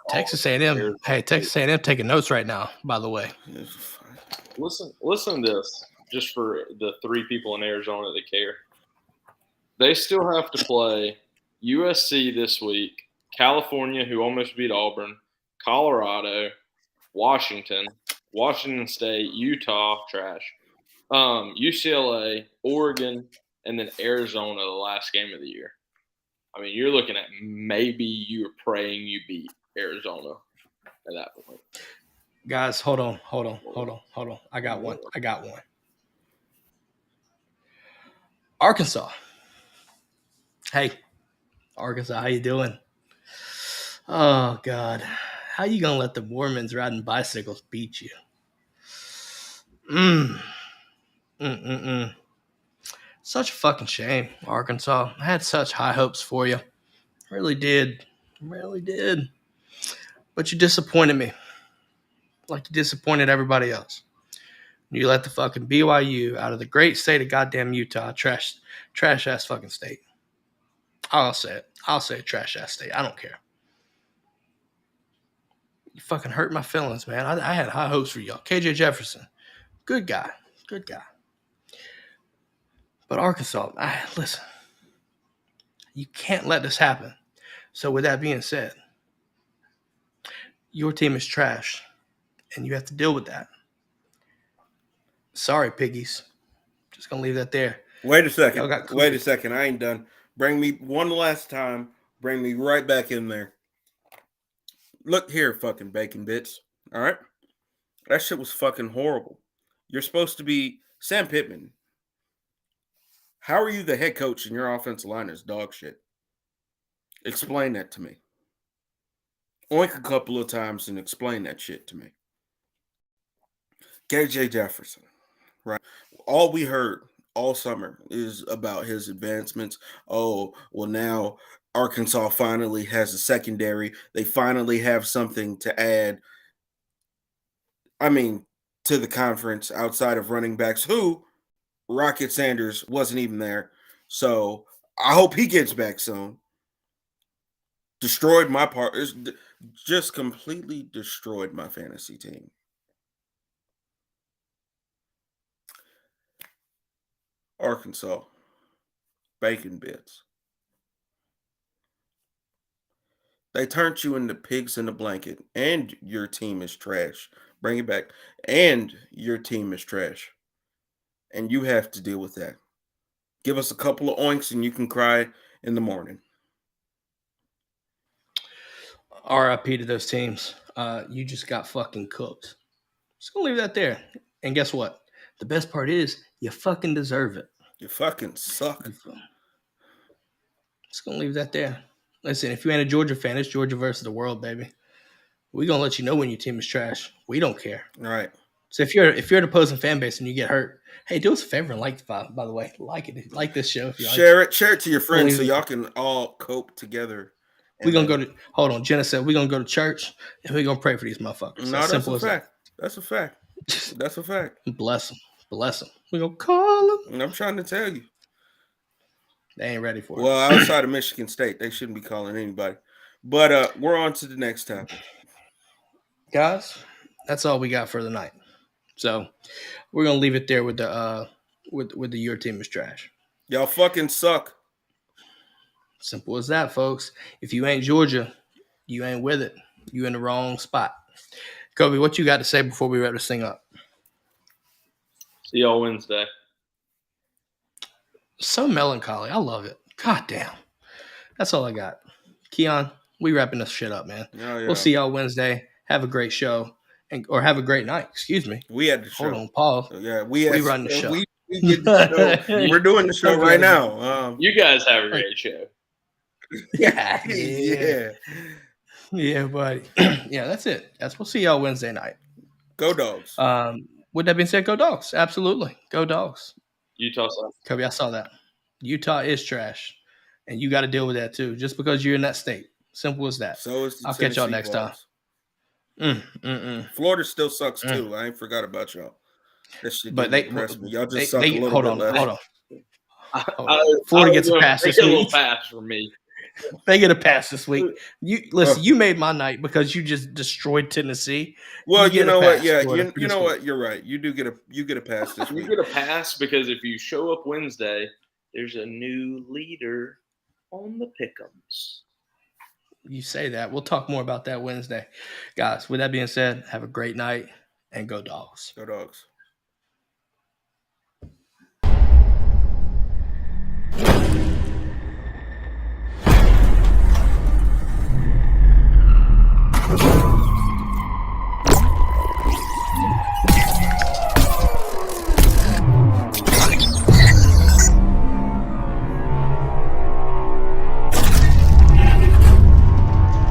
Texas A&M. Hey, Texas A&M taking notes right now, by the way. Listen to this, just for the 3 people in Arizona that care. They still have to play USC this week, California, who almost beat Auburn, Colorado, Washington State, Utah, trash, UCLA, Oregon, and then Arizona, the last game of the year. I mean, you're looking at maybe you're praying you beat Arizona at that point. Guys, hold on. I got one. Arkansas. Hey, Arkansas, how you doing? Oh, God. How you going to let the Mormons riding bicycles beat you? Such a fucking shame, Arkansas. I had such high hopes for you. Really did. But you disappointed me. Like you disappointed everybody else. You let the fucking BYU out of the great state of goddamn Utah, trash ass fucking state. I'll say it, trash ass state. I don't care. You fucking hurt my feelings, man. I had high hopes for y'all. KJ Jefferson, good guy. But Arkansas, listen, you can't let this happen. So with that being said, your team is trash, and you have to deal with that. Sorry, piggies. Just going to leave that there. Wait a second. I ain't done. Bring me one last time. Bring me right back in there. Look here, fucking bacon bits. All right? That shit was fucking horrible. You're supposed to be Sam Pittman. How are you the head coach and your offensive line is dog shit? Explain that to me. Oink a couple of times and explain that shit to me. KJ Jefferson, right? All we heard all summer is about his advancements. Oh, well, now Arkansas finally has a secondary. They finally have something to add. I mean, to the conference outside of running backs, who Rocket Sanders wasn't even there. So I hope he gets back soon. Destroyed my part. Just completely destroyed my fantasy team. Arkansas, bacon bits. They turned you into pigs in a blanket, and your team is trash. Bring it back. And your team is trash. And you have to deal with that. Give us a couple of oinks and you can cry in the morning. RIP to those teams. You just got fucking cooked. Just gonna leave that there. And guess what? The best part is you fucking deserve it. You fucking suck. Just gonna leave that there. Listen, if you ain't a Georgia fan, it's Georgia versus the world, baby. We're gonna let you know when your team is trash. We don't care. All right. So if you're an opposing fan base and you get hurt, hey, do us a favor and like by the way, like this show if you share it to your friends so Only- y'all can all cope together. We're gonna go to hold on. Jenna said we're gonna go to church and we're gonna pray for these motherfuckers. No, As that's simple a as fact. That's a fact. that. That's a fact. Bless them. We're gonna call them. And I'm trying to tell you. They ain't ready for it. Well, outside of Michigan State, they shouldn't be calling anybody. But we're on to the next topic. Guys, that's all we got for the night. So we're gonna leave it there with the your team is trash. Y'all fucking suck. Simple as that, folks. If you ain't Georgia, you ain't with it. You in the wrong spot. Kobe, what you got to say before we wrap this thing up? See y'all Wednesday. So melancholy. I love it. God damn. That's all I got. Keon, we wrapping this shit up, man. Oh, yeah. We'll see y'all Wednesday. Have a great show. Or have a great night. Excuse me. We had the show. Hold on, Paul. Yeah, We run the show. We get the show. We're doing the show right now. You guys have a great show. Yeah. Yeah. Buddy. Yeah, that's it. We'll see y'all Wednesday night. Go Dogs. With that being said, go Dogs. Absolutely. Go Dogs. Utah South. Kobe, I saw that. Utah is trash. And you got to deal with that too. Just because you're in that state. Simple as that. So is the I'll catch y'all Tennessee next time. Florida still sucks too. I ain't forgot about y'all. That shit But didn't impress me. Y'all just suck they a little hold bit on, less. hold on. Florida gets a pass this They get a little week. pass from me. They get a pass this week. You made my night because you just destroyed Tennessee. Well, you know what? pass, Yeah, Florida, you know what? You're right. You get a pass this You week. get a pass because if you show up Wednesday, there's a new leader on the pick'ems. You say that. We'll talk more about that Wednesday. Guys, with that being said, have a great night and go Dogs. Go Dogs.